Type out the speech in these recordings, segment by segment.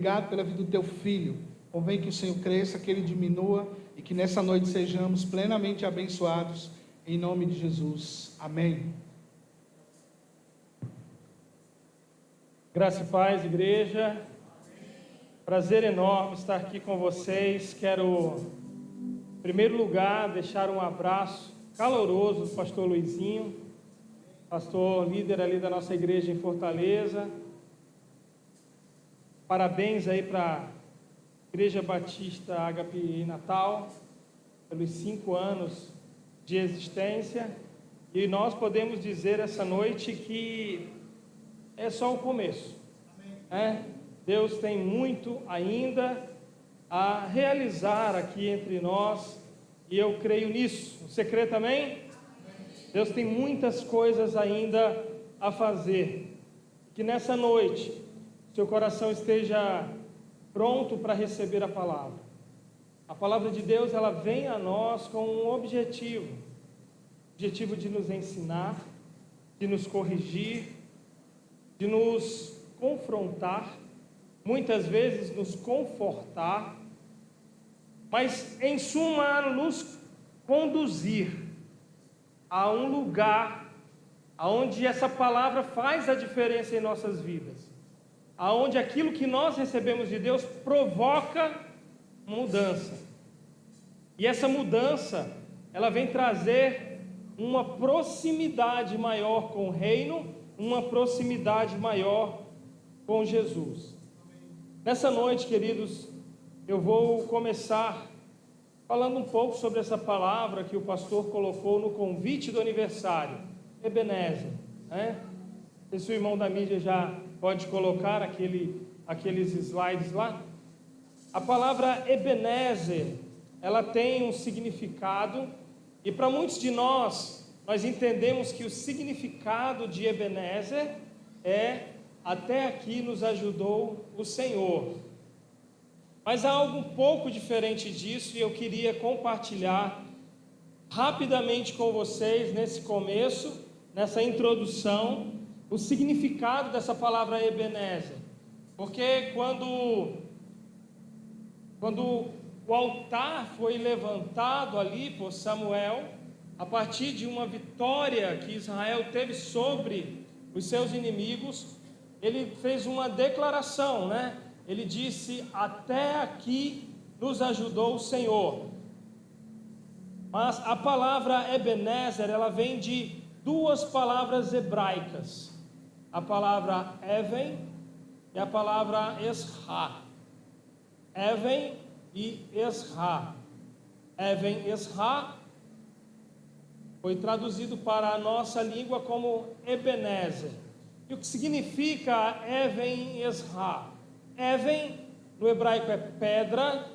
Obrigado pela vida do teu filho. Convém que o Senhor cresça, que ele diminua e que nessa noite sejamos plenamente abençoados. Em nome de Jesus. Amém. Graça e paz, igreja. Prazer enorme estar aqui com vocês. Quero, em primeiro lugar, deixar um abraço caloroso do pastor Luizinho, pastor líder ali da nossa igreja em Fortaleza. Parabéns aí para a Igreja Batista Ágape Natal, pelos 5 anos de existência. E nós podemos dizer essa noite que é só o começo. Deus tem muito ainda a realizar aqui entre nós, e eu creio nisso. Você crê também? Deus tem muitas coisas ainda a fazer. Que nessa noite seu coração esteja pronto para receber a palavra. A palavra de Deus, ela vem a nós com um objetivo de nos ensinar, de nos corrigir, de nos confrontar, muitas vezes nos confortar, mas em suma nos conduzir a um lugar aonde essa palavra faz a diferença em nossas vidas, aonde aquilo que nós recebemos de Deus provoca mudança. E essa mudança, ela vem trazer uma proximidade maior com o reino, uma proximidade maior com Jesus. Nessa noite, queridos, eu vou começar falando um pouco sobre essa palavra que o pastor colocou no convite do aniversário, Ebenezer, Se o irmão da mídia já pode colocar aqueles slides lá. A palavra Ebenezer, ela tem um significado, e para muitos de nós entendemos que o significado de Ebenezer é: até aqui nos ajudou o Senhor. Mas há algo um pouco diferente disso, e eu queria compartilhar rapidamente com vocês, nesse começo, nessa introdução, o significado dessa palavra Ebenezer. Porque quando o altar foi levantado ali por Samuel, a partir de uma vitória que Israel teve sobre os seus inimigos, ele fez uma declaração, Ele disse: até aqui nos ajudou o Senhor. Mas a palavra Ebenezer, ela vem de duas palavras hebraicas, a palavra Even e a palavra Esra. Even e Esra. Even Esra foi traduzido para a nossa língua como Ebenezer. E o que significa Even Esra? Even no hebraico é pedra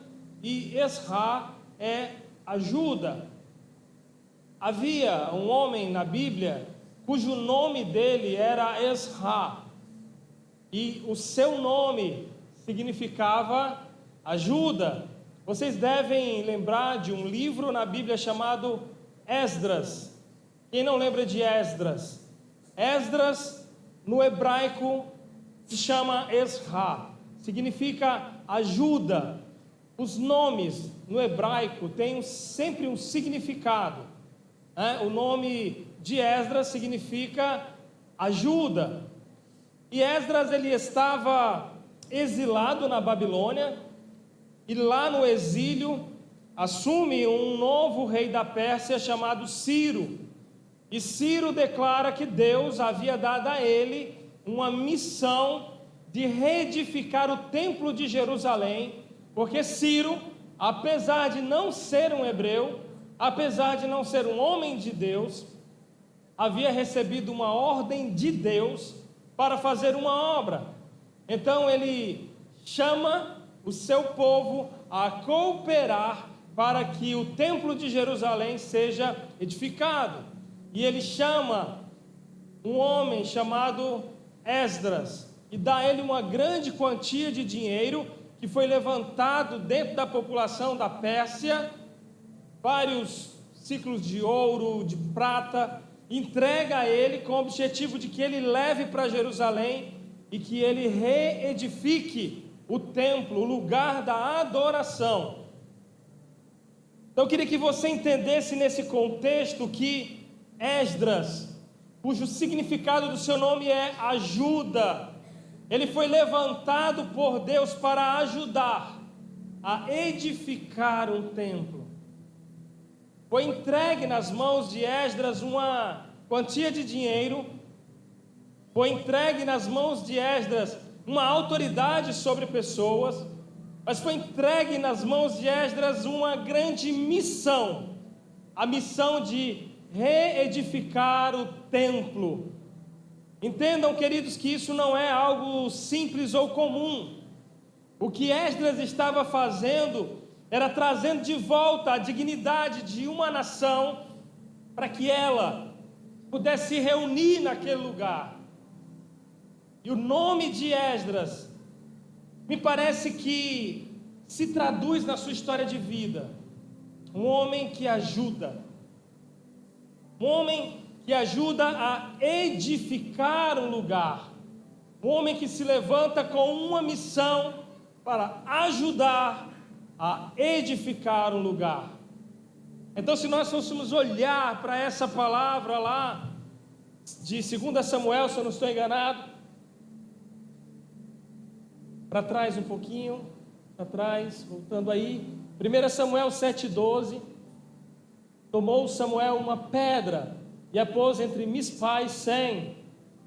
e Esra é ajuda. Havia um homem na Bíblia cujo nome dele era Esra, e o seu nome significava ajuda. Vocês devem lembrar de um livro na Bíblia chamado Esdras. Quem não lembra de Esdras? Esdras no hebraico se chama Esra, significa ajuda. Os nomes no hebraico têm sempre um significado. O nome de Esdras significa ajuda. E Esdras, ele estava exilado na Babilônia, e lá no exílio assume um novo rei da Pérsia chamado Ciro. E Ciro declara que Deus havia dado a ele uma missão de reedificar o templo de Jerusalém, porque Ciro, apesar de não ser um hebreu, apesar de não ser um homem de Deus, havia recebido uma ordem de Deus para fazer uma obra. Então ele chama o seu povo a cooperar para que o templo de Jerusalém seja edificado. E ele chama um homem chamado Esdras e dá a ele uma grande quantia de dinheiro que foi levantado dentro da população da Pérsia, vários ciclos de ouro, de prata, entrega a ele com o objetivo de que ele leve para Jerusalém e que ele reedifique o templo, o lugar da adoração. Então eu queria que você entendesse nesse contexto que Esdras, cujo significado do seu nome é ajuda, ele foi levantado por Deus para ajudar a edificar um templo. Foi entregue nas mãos de Esdras uma quantia de dinheiro, foi entregue nas mãos de Esdras uma autoridade sobre pessoas, mas foi entregue nas mãos de Esdras uma grande missão, a missão de reedificar o templo. Entendam, queridos, que isso não é algo simples ou comum. O que Esdras estava fazendo era trazendo de volta a dignidade de uma nação para que ela pudesse se reunir naquele lugar. E o nome de Esdras me parece que se traduz na sua história de vida. Um homem que ajuda. Um homem que ajuda a edificar um lugar. Um homem que se levanta com uma missão para ajudar a edificar um lugar. Então, se nós fôssemos olhar para essa palavra lá de 2 Samuel, se eu não estou enganado, para trás um pouquinho, para trás, voltando aí, 1 Samuel 7,12, tomou Samuel uma pedra e a pôs entre Mispa e Sem,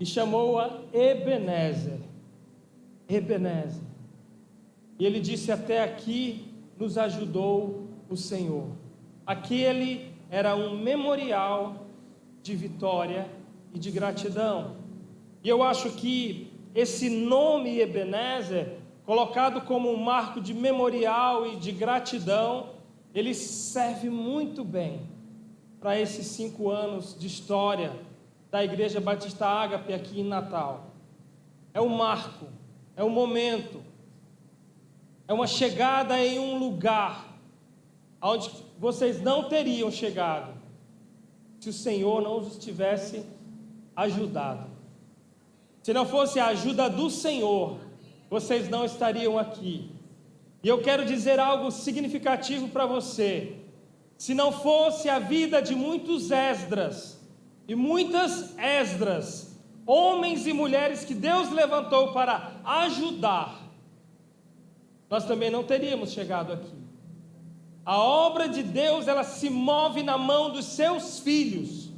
e chamou-a Ebenezer. Ebenezer. E ele disse: até aqui nos ajudou o Senhor. Aquele era um memorial de vitória e de gratidão. E eu acho que esse nome Ebenezer, colocado como um marco de memorial e de gratidão, ele serve muito bem para esses 5 anos de história da Igreja Batista Ágape aqui em Natal. É um marco, é um momento, é uma chegada em um lugar onde vocês não teriam chegado se o Senhor não os tivesse ajudado. Se não fosse a ajuda do Senhor, vocês não estariam aqui. E eu quero dizer algo significativo para você. Se não fosse a vida de muitos Esdras e muitas Esdras, homens e mulheres que Deus levantou para ajudar, nós também não teríamos chegado aqui. A obra de Deus, ela se move na mão dos seus filhos.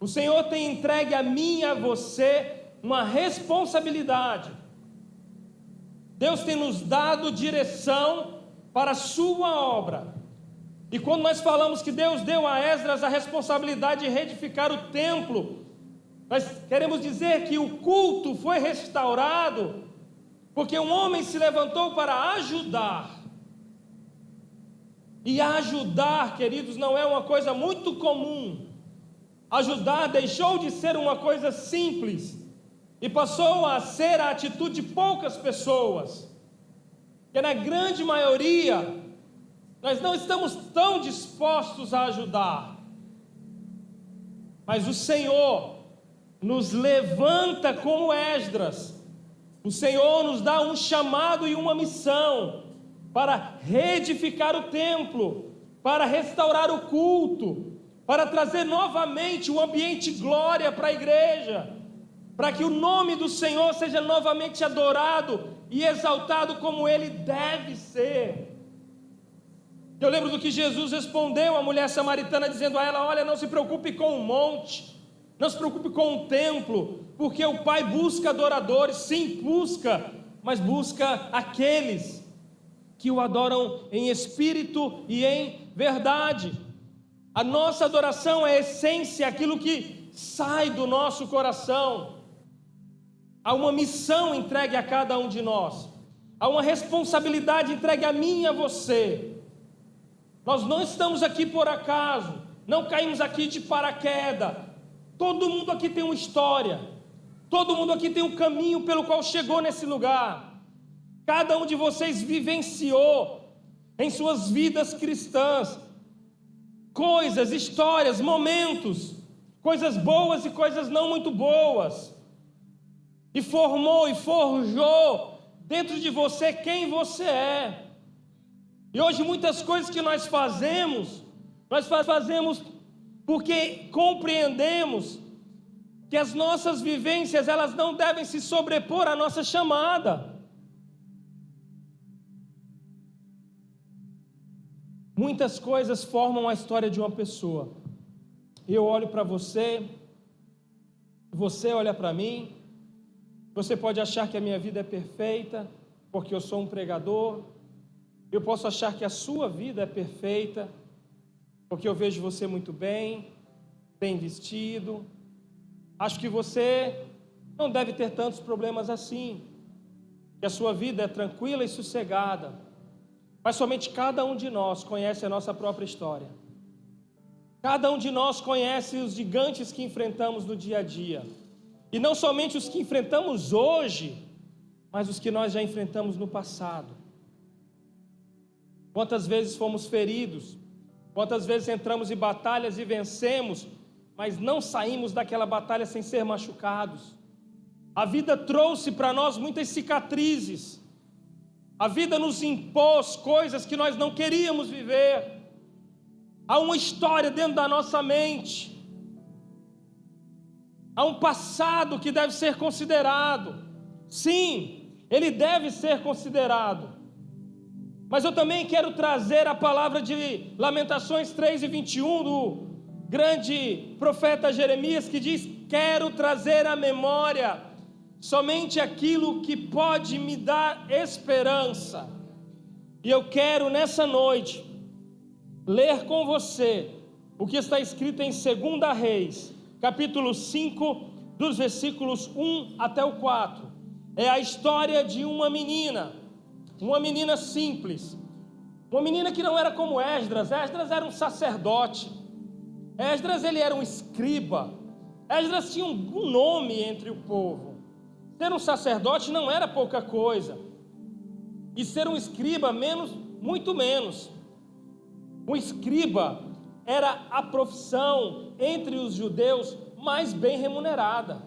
O Senhor tem entregue a mim e a você uma responsabilidade. Deus tem nos dado direção para a sua obra. E quando nós falamos que Deus deu a Esdras a responsabilidade de reedificar o templo, nós queremos dizer que o culto foi restaurado, porque um homem se levantou para ajudar. E ajudar, queridos, não é uma coisa muito comum. Ajudar deixou de ser uma coisa simples e passou a ser a atitude de poucas pessoas, que na grande maioria nós não estamos tão dispostos a ajudar. Mas o Senhor nos levanta como Esdras. O Senhor nos dá um chamado e uma missão para reedificar o templo, para restaurar o culto, para trazer novamente o ambiente glória para a igreja, para que o nome do Senhor seja novamente adorado e exaltado como ele deve ser. Eu lembro do que Jesus respondeu à mulher samaritana, dizendo a ela: olha, não se preocupe com o monte, não se preocupe com o templo, porque o Pai busca adoradores. Sim, busca, mas busca aqueles que o adoram em espírito e em verdade. A nossa adoração é a essência, aquilo que sai do nosso coração. Há uma missão entregue a cada um de nós, há uma responsabilidade entregue a mim e a você. Nós não estamos aqui por acaso, não caímos aqui de paraquedas. Todo mundo aqui tem uma história, todo mundo aqui tem um caminho pelo qual chegou nesse lugar. Cada um de vocês vivenciou em suas vidas cristãs coisas, histórias, momentos, coisas boas e coisas não muito boas, e formou e forjou dentro de você quem você é. E hoje muitas coisas que nós fazemos porque compreendemos que as nossas vivências, elas não devem se sobrepor à nossa chamada. Muitas coisas formam a história de uma pessoa. Eu olho para você, você olha para mim. Você pode achar que a minha vida é perfeita, porque eu sou um pregador. Eu posso achar que a sua vida é perfeita, porque eu vejo você muito bem vestido. Acho que você não deve ter tantos problemas assim, que a sua vida é tranquila e sossegada. Mas somente cada um de nós conhece a nossa própria história. Cada um de nós conhece os gigantes que enfrentamos no dia a dia. E não somente os que enfrentamos hoje, mas os que nós já enfrentamos no passado. Quantas vezes fomos feridos, quantas vezes entramos em batalhas e vencemos, mas não saímos daquela batalha sem ser machucados. A vida trouxe para nós muitas cicatrizes. A vida nos impôs coisas que nós não queríamos viver. Há uma história dentro da nossa mente. Há um passado que deve ser considerado. Sim, ele deve ser considerado. Mas eu também quero trazer a palavra de Lamentações 3:21 do grande profeta Jeremias, que diz: quero trazer à memória somente aquilo que pode me dar esperança. E eu quero nessa noite ler com você o que está escrito em 2 Reis, capítulo 5, dos versículos 1 até o 4. É a história de uma menina simples, uma menina que não era como Esdras. Esdras era um sacerdote, Esdras ele era um escriba, Esdras tinha um nome entre o povo. Ser um sacerdote não era pouca coisa, e ser um escriba muito menos. Um escriba era a profissão entre os judeus mais bem remunerada.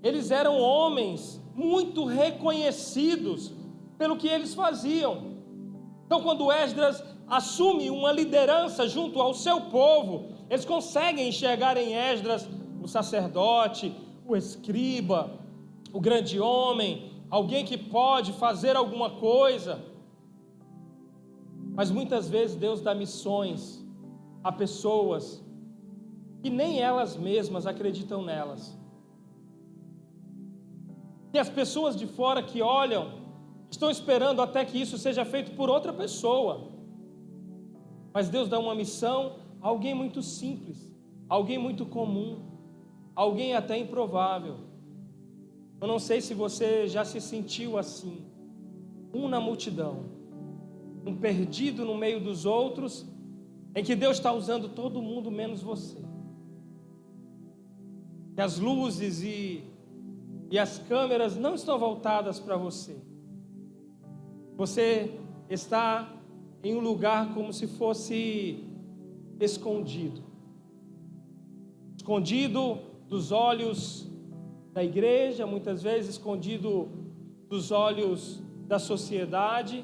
Eles eram homens muito reconhecidos pelo que eles faziam. Então, quando Esdras assume uma liderança junto ao seu povo, eles conseguem enxergar em Esdras o sacerdote, o escriba, o grande homem, alguém que pode fazer alguma coisa. Mas muitas vezes Deus dá missões a pessoas que nem elas mesmas acreditam nelas. E as pessoas de fora que olham estão esperando até que isso seja feito por outra pessoa. Mas Deus dá uma missão a alguém muito simples, alguém muito comum, alguém até improvável. Eu não sei se você já se sentiu assim, na multidão, um perdido no meio dos outros, em que Deus está usando todo mundo menos você. Que as luzes e as câmeras não estão voltadas para você. Você está em um lugar como se fosse escondido dos olhos da igreja, muitas vezes escondido dos olhos da sociedade,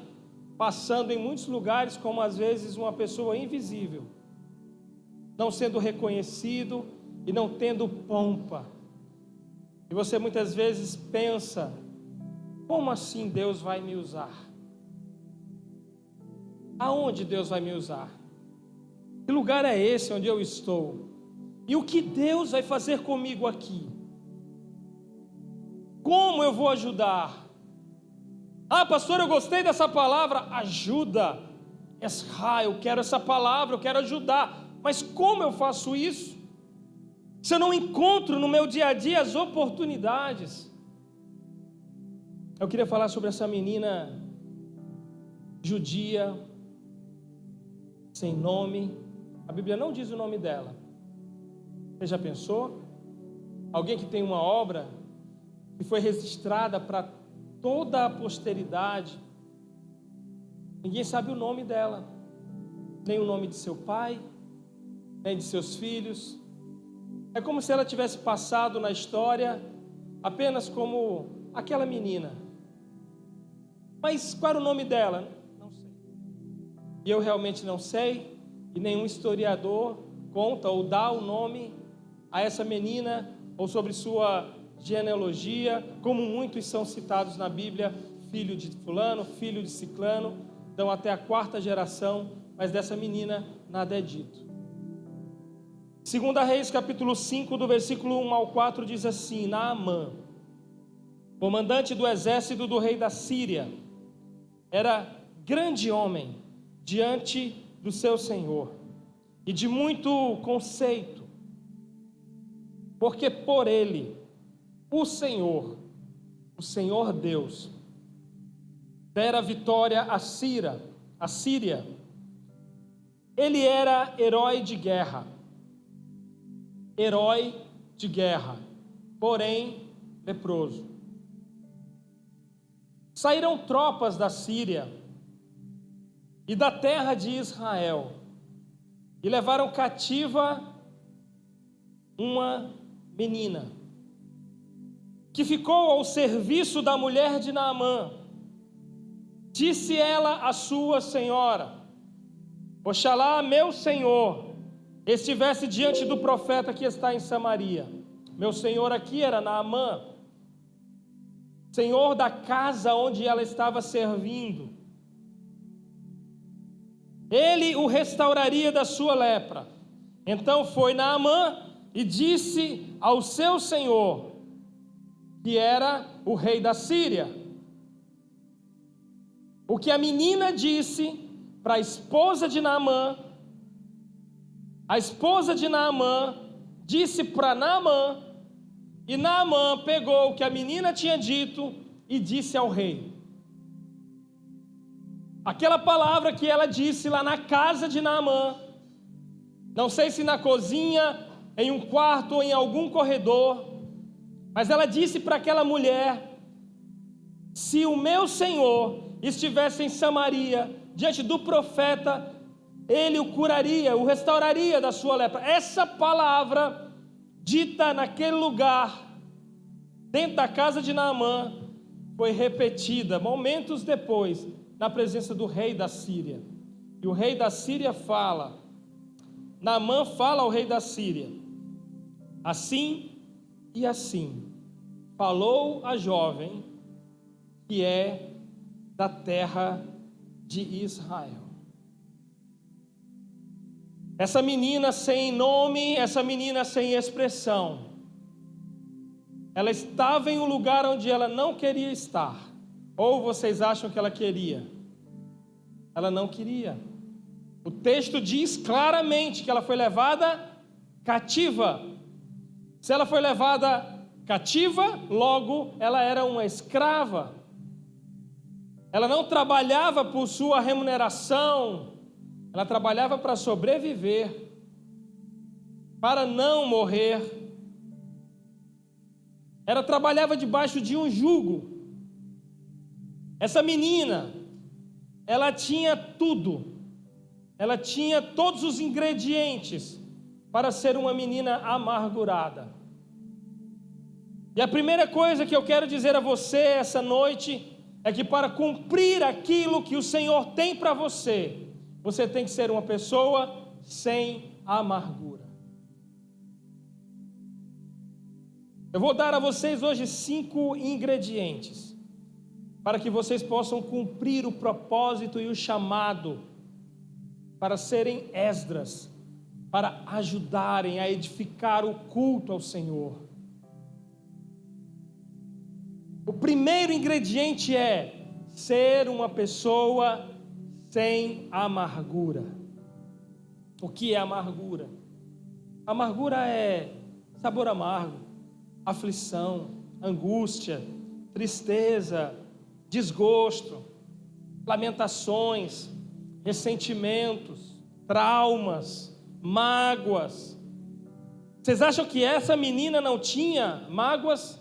passando em muitos lugares como às vezes uma pessoa invisível, não sendo reconhecido e não tendo pompa. E você muitas vezes pensa: como assim Deus vai me usar? Aonde Deus vai me usar? Que lugar é esse onde eu estou? E o que Deus vai fazer comigo aqui? Como eu vou ajudar? Ah, pastor, eu gostei dessa palavra. Ajuda. Eu quero essa palavra, eu quero ajudar. Mas como eu faço isso? Se eu não encontro no meu dia a dia as oportunidades. Eu queria falar sobre essa menina judia, sem nome. A Bíblia não diz o nome dela. Você já pensou? Alguém que tem uma obra que foi registrada para toda a posteridade. Ninguém sabe o nome dela, nem o nome de seu pai, nem de seus filhos. É como se ela tivesse passado na história apenas como aquela menina. Mas qual era o nome dela? Não sei. E eu realmente não sei, e nenhum historiador conta ou dá o nome a essa menina, ou sobre sua genealogia, como muitos são citados na Bíblia, filho de fulano, filho de ciclano, dão até a 4ª geração, mas dessa menina nada é dito. 2 Reis capítulo 5, do versículo 1 ao 4, diz assim: Naamã, comandante do exército do rei da Síria, era grande homem diante do seu senhor, e de muito conceito, porque por ele, o Senhor Deus, dera vitória à Síria. Ele era herói de guerra, porém leproso. Saíram tropas da Síria e da terra de Israel e levaram cativa uma menina que ficou ao serviço da mulher de Naamã. Disse ela à sua senhora: Oxalá meu senhor estivesse diante do profeta que está em Samaria. Meu senhor aqui era Naamã, senhor da casa onde ela estava servindo. Ele o restauraria da sua lepra. Então foi Naamã e disse ao seu senhor, que era o rei da Síria, o que a menina disse para a esposa de Naamã. A esposa de Naamã disse para Naamã, e Naamã pegou o que a menina tinha dito e disse ao rei. Aquela palavra que ela disse lá na casa de Naamã, não sei se na cozinha, em um quarto ou em algum corredor, mas ela disse para aquela mulher: se o meu senhor estivesse em Samaria, diante do profeta, ele o curaria, o restauraria da sua lepra. Essa palavra, dita naquele lugar, dentro da casa de Naamã, foi repetida momentos depois, na presença do rei da Síria. E o rei da Síria fala, Naamã fala ao rei da Síria: assim e assim falou a jovem que é da terra de Israel. Essa menina sem nome, essa menina sem expressão, ela estava em um lugar onde ela não queria estar. Ou vocês acham que ela queria? Ela não queria. O texto diz claramente que ela foi levada cativa. Se ela foi levada cativa, logo ela era uma escrava. Ela não trabalhava por sua remuneração, ela trabalhava para sobreviver, para não morrer. Ela trabalhava debaixo de um jugo. Essa menina, ela tinha tudo, ela tinha todos os ingredientes para ser uma menina amargurada. E a primeira coisa que eu quero dizer a você essa noite é que para cumprir aquilo que o Senhor tem para você, você tem que ser uma pessoa sem amargura. Eu vou dar a vocês hoje 5 ingredientes para que vocês possam cumprir o propósito e o chamado para serem Esdras, para ajudarem a edificar o culto ao Senhor. O primeiro ingrediente é ser uma pessoa sem amargura. O que é amargura? Amargura é sabor amargo, aflição, angústia, tristeza, desgosto, lamentações, ressentimentos, traumas, mágoas. Vocês acham que essa menina não tinha mágoas?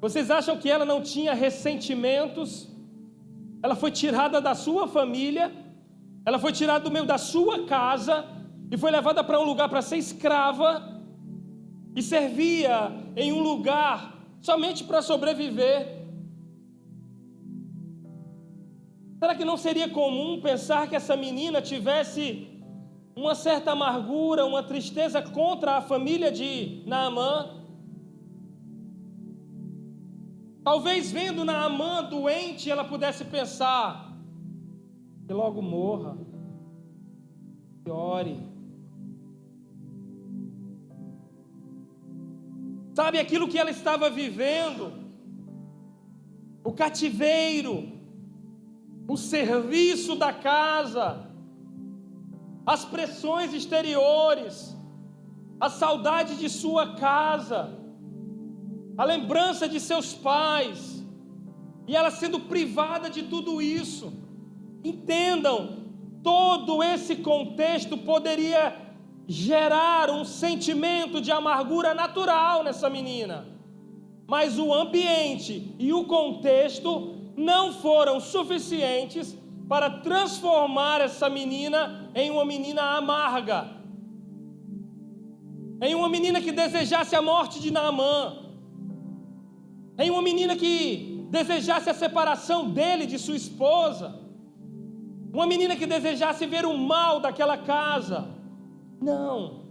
Vocês acham que ela não tinha ressentimentos? Ela foi tirada da sua família, ela foi tirada do meio da sua casa e foi levada para um lugar para ser escrava e servia em um lugar somente para sobreviver. Será que não seria comum pensar que essa menina tivesse uma certa amargura, uma tristeza contra a família de Naamã? Talvez vendo Naamã doente, ela pudesse pensar que logo morra, que ore. Sabe, aquilo que ela estava vivendo, o cativeiro, o serviço da casa, as pressões exteriores, a saudade de sua casa, a lembrança de seus pais, e ela sendo privada de tudo isso. Entendam, todo esse contexto poderia gerar um sentimento de amargura natural nessa menina, mas o ambiente e o contexto não foram suficientes para transformar essa menina em uma menina amarga, em uma menina que desejasse a morte de Naamã, em uma menina que desejasse a separação dele de sua esposa, uma menina que desejasse ver o mal daquela casa. Não,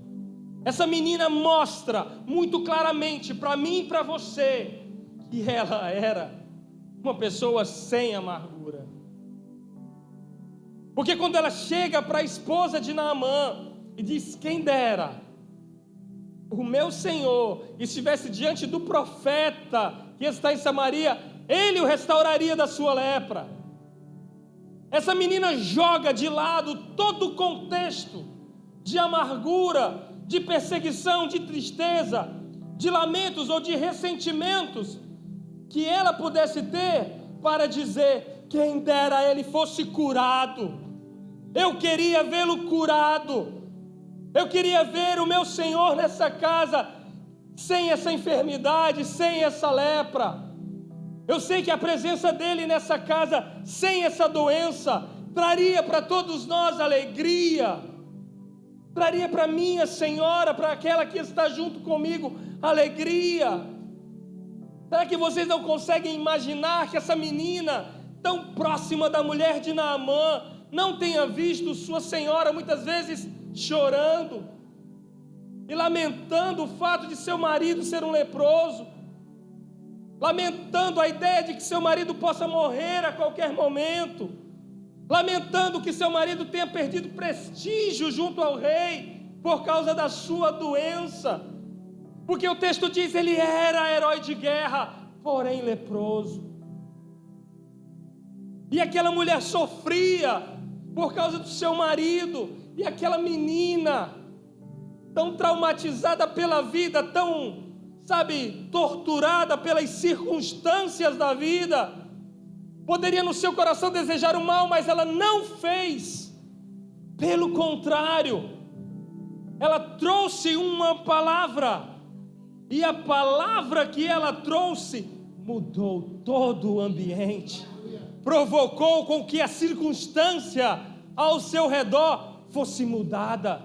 essa menina mostra muito claramente para mim e para você que ela era uma pessoa sem amargura. Porque quando ela chega para a esposa de Naamã e diz: quem dera o meu Senhor estivesse diante do profeta que está em Samaria, ele o restauraria da sua lepra. Essa menina joga de lado todo o contexto de amargura, de perseguição, de tristeza, de lamentos ou de ressentimentos que ela pudesse ter, para dizer: quem dera ele fosse curado. Eu queria vê-lo curado. Eu queria ver o meu Senhor nessa casa sem essa enfermidade, sem essa lepra. Eu sei que a presença dele nessa casa, sem essa doença, traria para todos nós alegria. Traria para minha senhora, para aquela que está junto comigo, alegria. Será que vocês não conseguem imaginar que essa menina, tão próxima da mulher de Naamã, não tenha visto sua senhora muitas vezes chorando e lamentando o fato de seu marido ser um leproso, lamentando a ideia de que seu marido possa morrer a qualquer momento, lamentando que seu marido tenha perdido prestígio junto ao rei por causa da sua doença? Porque o texto diz: ele era herói de guerra, porém leproso. E aquela mulher sofria por causa do seu marido, e aquela menina, tão traumatizada pela vida, tão, torturada pelas circunstâncias da vida, poderia no seu coração desejar o mal, mas ela não fez. Pelo contrário, ela trouxe uma palavra, e a palavra que ela trouxe mudou todo o ambiente, provocou com que a circunstância ao seu redor fosse mudada.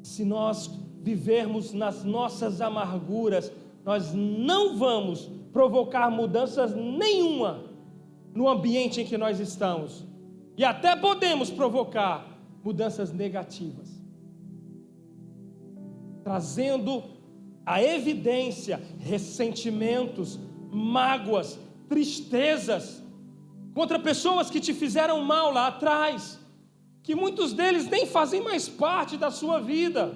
Se nós vivermos nas nossas amarguras, nós não vamos provocar mudanças nenhuma no ambiente em que nós estamos, e até podemos provocar mudanças negativas, trazendo a evidência ressentimentos, mágoas, tristezas contra pessoas que te fizeram mal lá atrás, que muitos deles nem fazem mais parte da sua vida.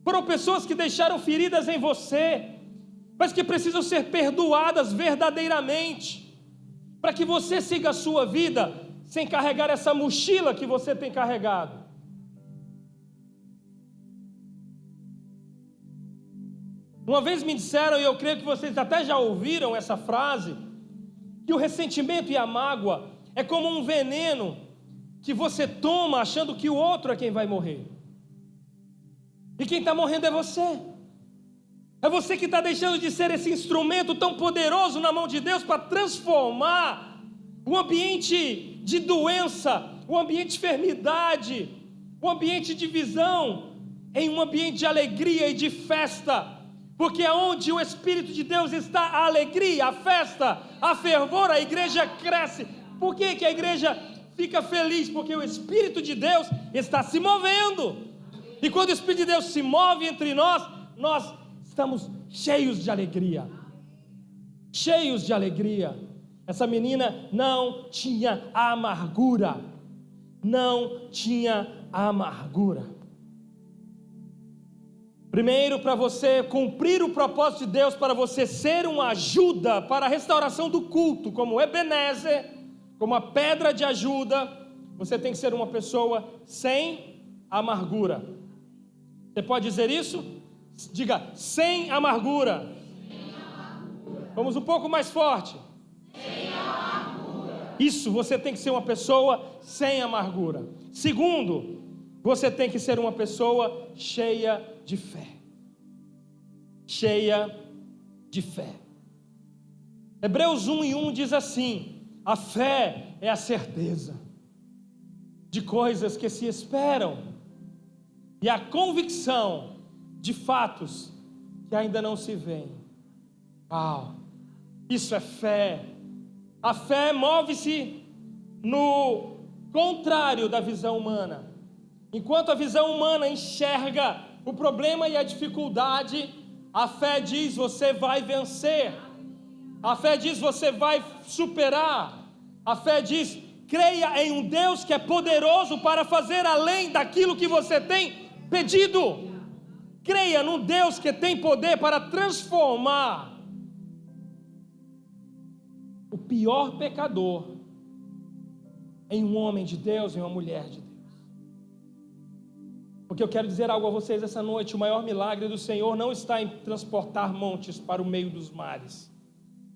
Foram pessoas que deixaram feridas em você, mas que precisam ser perdoadas verdadeiramente, para que você siga a sua vida sem carregar essa mochila que você tem carregado. Uma vez me disseram, e eu creio que vocês até já ouviram essa frase, que o ressentimento e a mágoa é como um veneno que você toma achando que o outro é quem vai morrer. E quem está morrendo é você. É você que está deixando de ser esse instrumento tão poderoso na mão de Deus para transformar o ambiente de doença, o ambiente de enfermidade, o ambiente de divisão, em um ambiente de alegria e de festa. Porque onde o Espírito de Deus está, a alegria, a festa, a fervor, a igreja cresce. Por que que a igreja fica feliz? Porque o Espírito de Deus está se movendo. E quando o Espírito de Deus se move entre nós, nós estamos cheios de alegria. Cheios de alegria. Essa menina não tinha amargura. Não tinha amargura. Primeiro, para você cumprir o propósito de Deus, para você ser uma ajuda para a restauração do culto, como Ebenezer, como a pedra de ajuda, você tem que ser uma pessoa sem amargura. Você pode dizer isso? Diga, sem amargura. Vamos um pouco mais forte. Sem amargura. Isso, você tem que ser uma pessoa sem amargura. Segundo, você tem que ser uma pessoa cheia de fé. Cheia de fé. Hebreus 1:1 diz assim: a fé é a certeza de coisas que se esperam e a convicção de fatos que ainda não se veem. Uau, isso é fé. A fé move-se no contrário da visão humana. Enquanto a visão humana enxerga o problema e a dificuldade, a fé diz: você vai vencer. A fé diz: você vai superar. A fé diz: creia em um Deus que é poderoso para fazer além daquilo que você tem pedido. Creia num Deus que tem poder para transformar o pior pecador em um homem de Deus, em uma mulher de Deus. Porque eu quero dizer algo a vocês essa noite: o maior milagre do Senhor não está em transportar montes para o meio dos mares,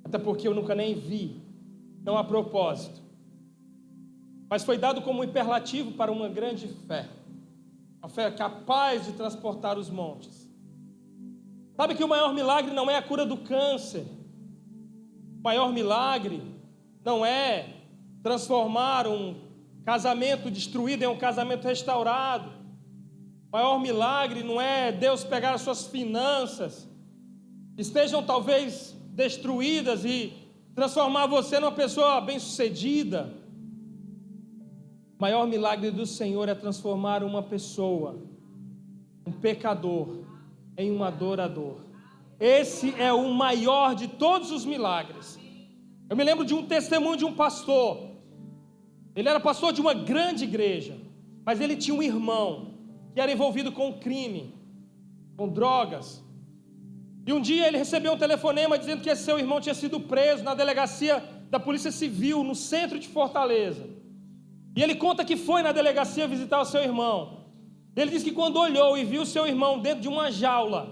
até porque eu nunca nem vi, não a propósito, mas foi dado como hiperlativo para uma grande fé, a fé capaz de transportar os montes. Sabe que o maior milagre não é a cura do câncer, o maior milagre não é transformar um casamento destruído em um casamento restaurado. O maior milagre não é Deus pegar as suas finanças, estejam talvez destruídas, e transformar você numa pessoa bem-sucedida. O maior milagre do Senhor é transformar uma pessoa, um pecador, em um adorador. Esse é o maior de todos os milagres. Eu me lembro de um testemunho de um pastor. Ele era pastor de uma grande igreja, mas ele tinha um irmão que era envolvido com crime, com drogas. E um dia ele recebeu um telefonema dizendo que esse seu irmão tinha sido preso na delegacia da Polícia Civil, no centro de Fortaleza. E ele conta que foi na delegacia visitar o seu irmão. Ele diz que quando olhou e viu o seu irmão dentro de uma jaula,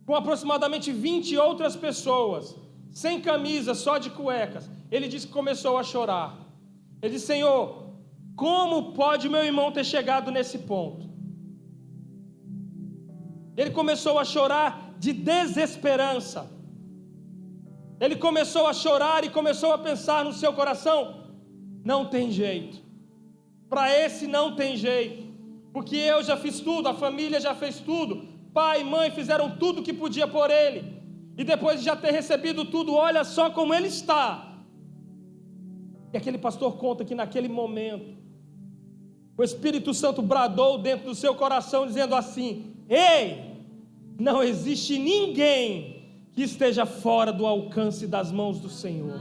com aproximadamente 20 outras pessoas, sem camisa, só de cuecas, ele disse que começou a chorar. Ele disse: Senhor, como pode meu irmão ter chegado nesse ponto? Ele começou a chorar de desesperança. Ele começou a chorar e começou a pensar no seu coração: não tem jeito, para esse não tem jeito, porque eu já fiz tudo, a família já fez tudo, pai e mãe fizeram tudo o que podia por ele, e depois de já ter recebido tudo, olha só como ele está. E aquele pastor conta que naquele momento o Espírito Santo bradou dentro do seu coração dizendo assim: ei, não existe ninguém que esteja fora do alcance das mãos do Senhor.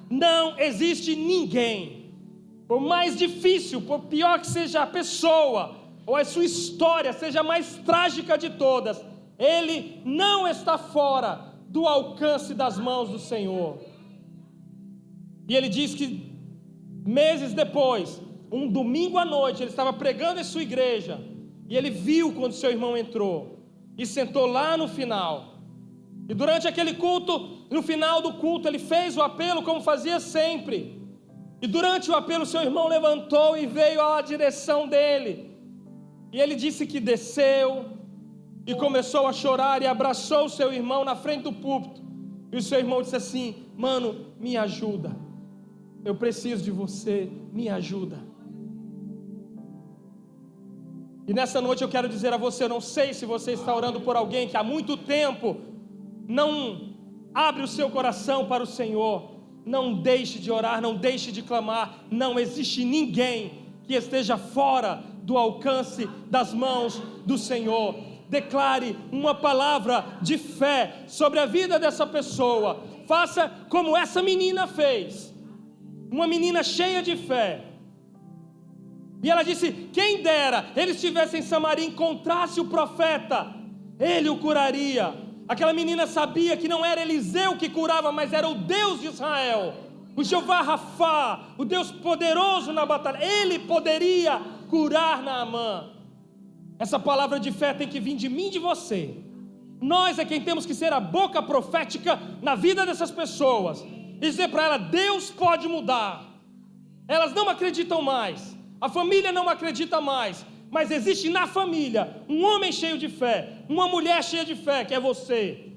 Não existe ninguém, por mais difícil, por pior que seja a pessoa, ou a sua história seja a mais trágica de todas, ele não está fora do alcance das mãos do Senhor. E ele diz que meses depois, um domingo à noite, ele estava pregando em sua igreja, e ele viu quando seu irmão entrou e sentou lá no final. E durante aquele culto, no final do culto, ele fez o apelo como fazia sempre. E durante o apelo, seu irmão levantou e veio à direção dele. E ele disse que desceu e começou a chorar e abraçou o seu irmão na frente do púlpito. E o seu irmão disse assim: mano, me ajuda, eu preciso de você, me ajuda. E nessa noite eu quero dizer a você: eu não sei se você está orando por alguém que há muito tempo não abre o seu coração para o Senhor. não deixe de orar, não deixe de clamar. Não existe ninguém que esteja fora do alcance das mãos do Senhor. Declare uma palavra de fé sobre a vida dessa pessoa. Faça como essa menina fez, uma menina cheia de fé. E ela disse: quem dera ele estivesse em Samaria e encontrasse o profeta, ele o curaria. Aquela menina sabia que não era Eliseu que curava, mas era o Deus de Israel, o Jeová Rafá, o Deus poderoso na batalha. Ele poderia curar Naamã. Essa palavra de fé tem que vir de mim e de você. Nós é quem temos que ser a boca profética na vida dessas pessoas e dizer para elas: Deus pode mudar. Elas não acreditam mais, a família não acredita mais, mas existe na família um homem cheio de fé, uma mulher cheia de fé, que é você.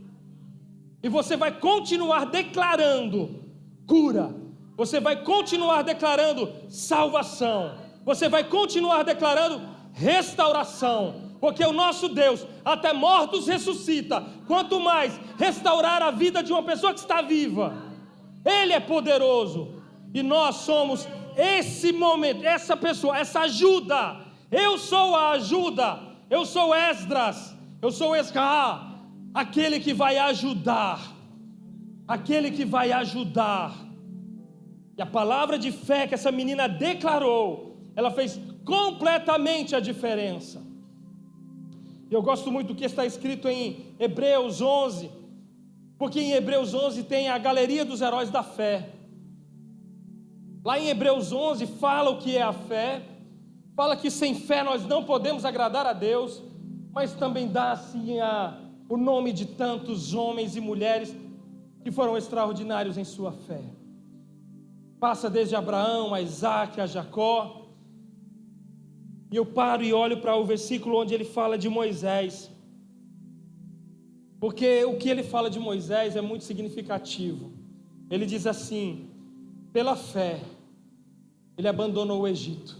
E você vai continuar declarando cura, você vai continuar declarando salvação, você vai continuar declarando restauração, porque o nosso Deus até mortos ressuscita. Quanto mais restaurar a vida de uma pessoa que está viva, Ele é poderoso. E nós somos esse momento, essa pessoa, essa ajuda. Eu sou a ajuda, eu sou Esdras, eu sou Esca, aquele que vai ajudar, aquele que vai ajudar. E a palavra de fé que essa menina declarou, ela fez completamente a diferença. Eu gosto muito do que está escrito em Hebreus 11, porque em Hebreus 11 tem a galeria dos heróis da fé. Lá em Hebreus 11 fala o que é a fé, fala que sem fé nós não podemos agradar a Deus, mas também dá assim o nome de tantos homens e mulheres que foram extraordinários em sua fé. Passa desde Abraão, a Isaac, a Jacó. E eu paro e olho para o versículo onde ele fala de Moisés, porque o que ele fala de Moisés é muito significativo. Ele diz assim: pela fé ele abandonou o Egito.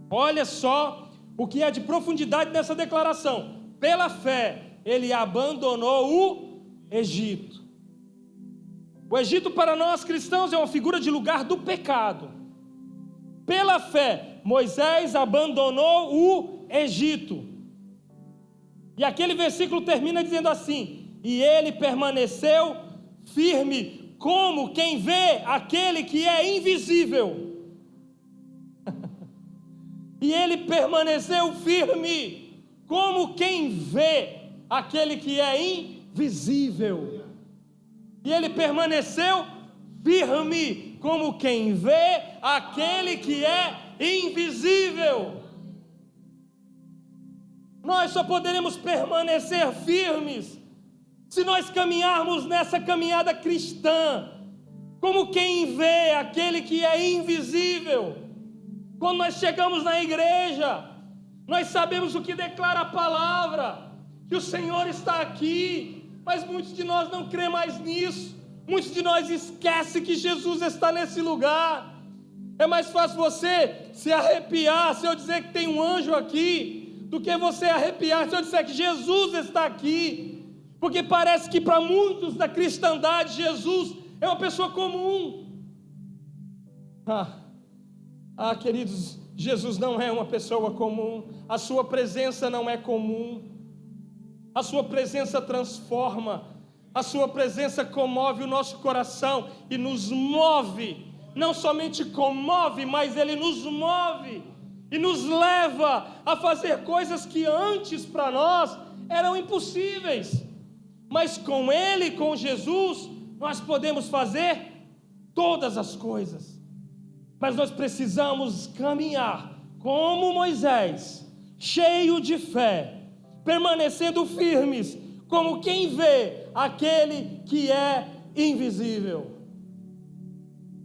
Olha só o que é de profundidade nessa declaração. Pela fé ele abandonou o Egito. O Egito para nós cristãos é uma figura de lugar do pecado. Pela fé Moisés abandonou o Egito. E aquele versículo termina dizendo assim: e ele permaneceu firme como quem vê aquele que é invisível. E ele permaneceu firme como quem vê aquele que é invisível. E ele permaneceu firme como quem vê aquele que é invisível. Nós só poderemos permanecer firmes se nós caminharmos nessa caminhada cristã como quem vê aquele que é invisível. Quando nós chegamos na igreja, nós sabemos o que declara a palavra, que o Senhor está aqui, mas muitos de nós não crê mais nisso. Muitos de nós esquecem que Jesus está nesse lugar. É mais fácil você se arrepiar se eu dizer que tem um anjo aqui, do que você arrepiar se eu disser que Jesus está aqui. Porque parece que para muitos da cristandade, Jesus é uma pessoa comum. Queridos, Jesus não é uma pessoa comum. A sua presença não é comum. A sua presença transforma. A sua presença comove o nosso coração e nos move. Não somente comove, mas Ele nos move e nos leva a fazer coisas que antes para nós eram impossíveis. Mas com Ele, com Jesus, nós podemos fazer todas as coisas. Mas nós precisamos caminhar como Moisés, cheio de fé, permanecendo firmes, como quem vê aquele que é invisível.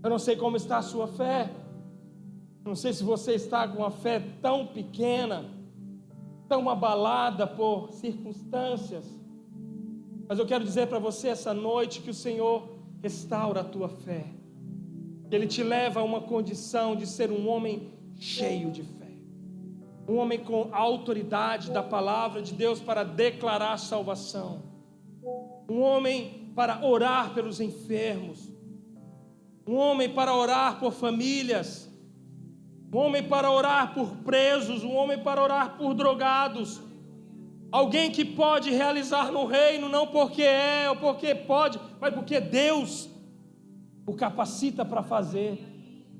Eu não sei como está a sua fé, não sei se você está com uma fé tão pequena, tão abalada por circunstâncias, mas eu quero dizer para você essa noite que o Senhor restaura a tua fé, que Ele te leva a uma condição de ser um homem cheio de fé, um homem com a autoridade da palavra de Deus para declarar salvação, um homem para orar pelos enfermos, um homem para orar por famílias, um homem para orar por presos, um homem para orar por drogados, alguém que pode realizar no reino, não porque é ou porque pode, mas porque Deus o capacita para fazer,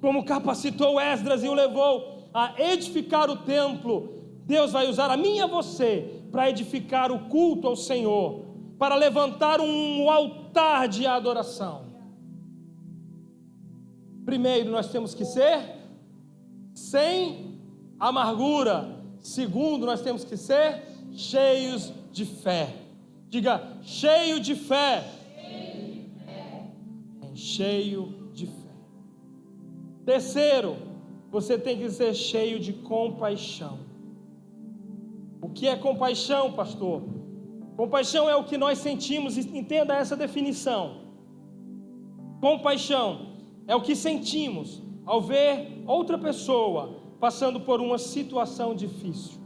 como capacitou Esdras e o levou a edificar o templo. Deus vai usar a mim e a você para edificar o culto ao Senhor, para levantar um altar de adoração. Primeiro, nós temos que ser sem amargura. Segundo, nós temos que ser cheios de fé. Diga, cheio de fé. Cheio de fé. Terceiro, você tem que ser cheio de compaixão. O que é compaixão, pastor? Compaixão é o que nós sentimos, entenda essa definição. Compaixão é o que sentimos ao ver outra pessoa passando por uma situação difícil.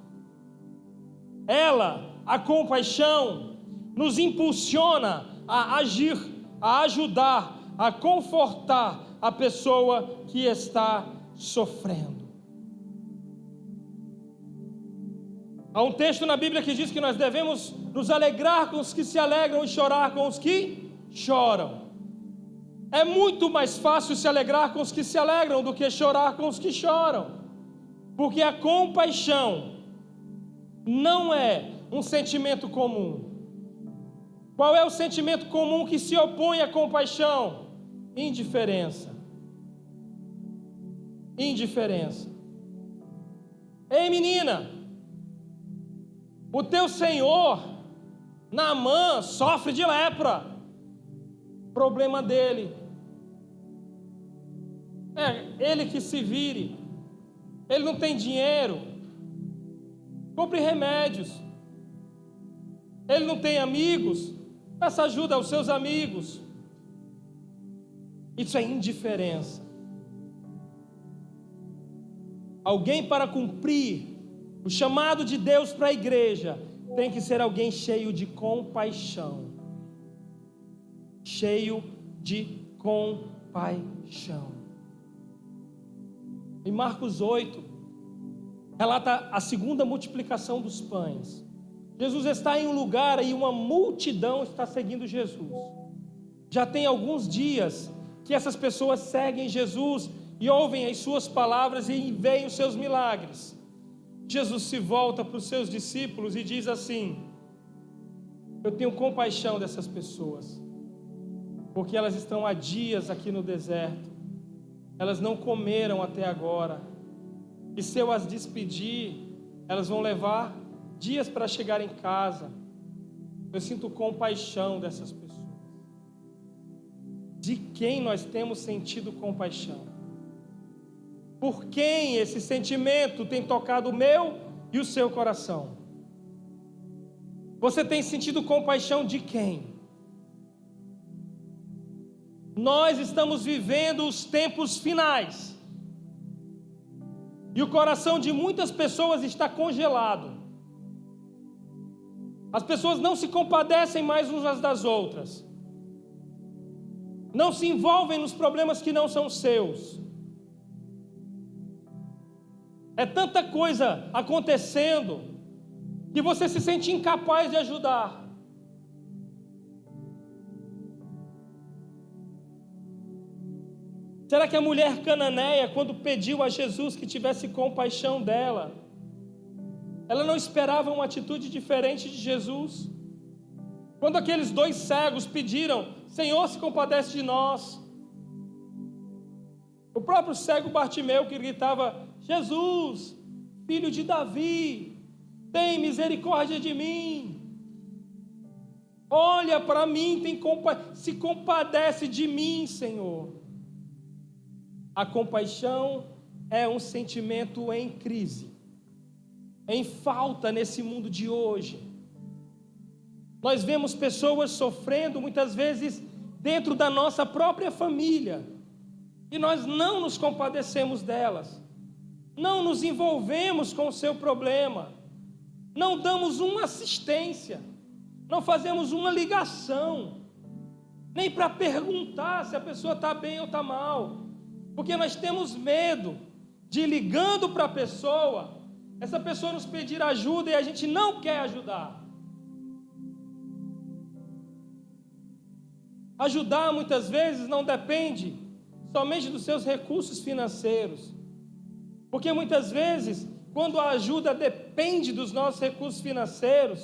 A compaixão, nos impulsiona a agir, a ajudar, a confortar a pessoa que está sofrendo. Há um texto na Bíblia que diz que nós devemos nos alegrar com os que se alegram e chorar com os que choram. É muito mais fácil se alegrar com os que se alegram do que chorar com os que choram, porque a compaixão não é um sentimento comum. Qual é o sentimento comum que se opõe à compaixão? Indiferença. Indiferença. Ei, menina, o teu senhor, Naamã, sofre de lepra. Problema dele. Ele que se vire. Ele não tem dinheiro. Compre remédios. Ele não tem amigos. Peça ajuda aos seus amigos. Isso é indiferença. Alguém para cumprir o chamado de Deus para a igreja tem que ser alguém cheio de compaixão. Cheio de compaixão. Em Marcos 8, relata a segunda multiplicação dos pães. Jesus está em um lugar e uma multidão está seguindo Jesus. Já tem alguns dias que essas pessoas seguem Jesus e ouvem as suas palavras e veem os seus milagres. Jesus se volta para os seus discípulos e diz assim: eu tenho compaixão dessas pessoas, porque elas estão há dias aqui no deserto, elas não comeram até agora, e se eu as despedir, elas vão levar dias para chegar em casa. Eu sinto compaixão dessas pessoas. De quem nós temos sentido compaixão? Por quem esse sentimento tem tocado o meu e o seu coração? Você tem sentido compaixão de quem? Nós estamos vivendo os tempos finais, e o coração de muitas pessoas está congelado. As pessoas não se compadecem mais umas das outras, não se envolvem nos problemas que não são seus. É tanta coisa acontecendo que você se sente incapaz de ajudar. Será que a mulher cananeia, quando pediu a Jesus que tivesse compaixão dela, ela não esperava uma atitude diferente de Jesus? Quando aqueles dois cegos pediram: Senhor, se compadece de nós. O próprio cego Bartimeu, que gritava: Jesus, filho de Davi, tem misericórdia de mim. Olha para mim, se compadece de mim, Senhor. A compaixão é um sentimento em crise, em falta nesse mundo de hoje. Nós vemos pessoas sofrendo, muitas vezes dentro da nossa própria família, e nós não nos compadecemos delas, não nos envolvemos com o seu problema, não damos uma assistência, não fazemos uma ligação. nem para perguntar se a pessoa está bem ou está mal, porque nós temos medo de ir ligando para a pessoa, essa pessoa nos pedir ajuda e a gente não quer ajudar. Ajudar muitas vezes não depende somente dos seus recursos financeiros, porque muitas vezes, quando a ajuda depende dos nossos recursos financeiros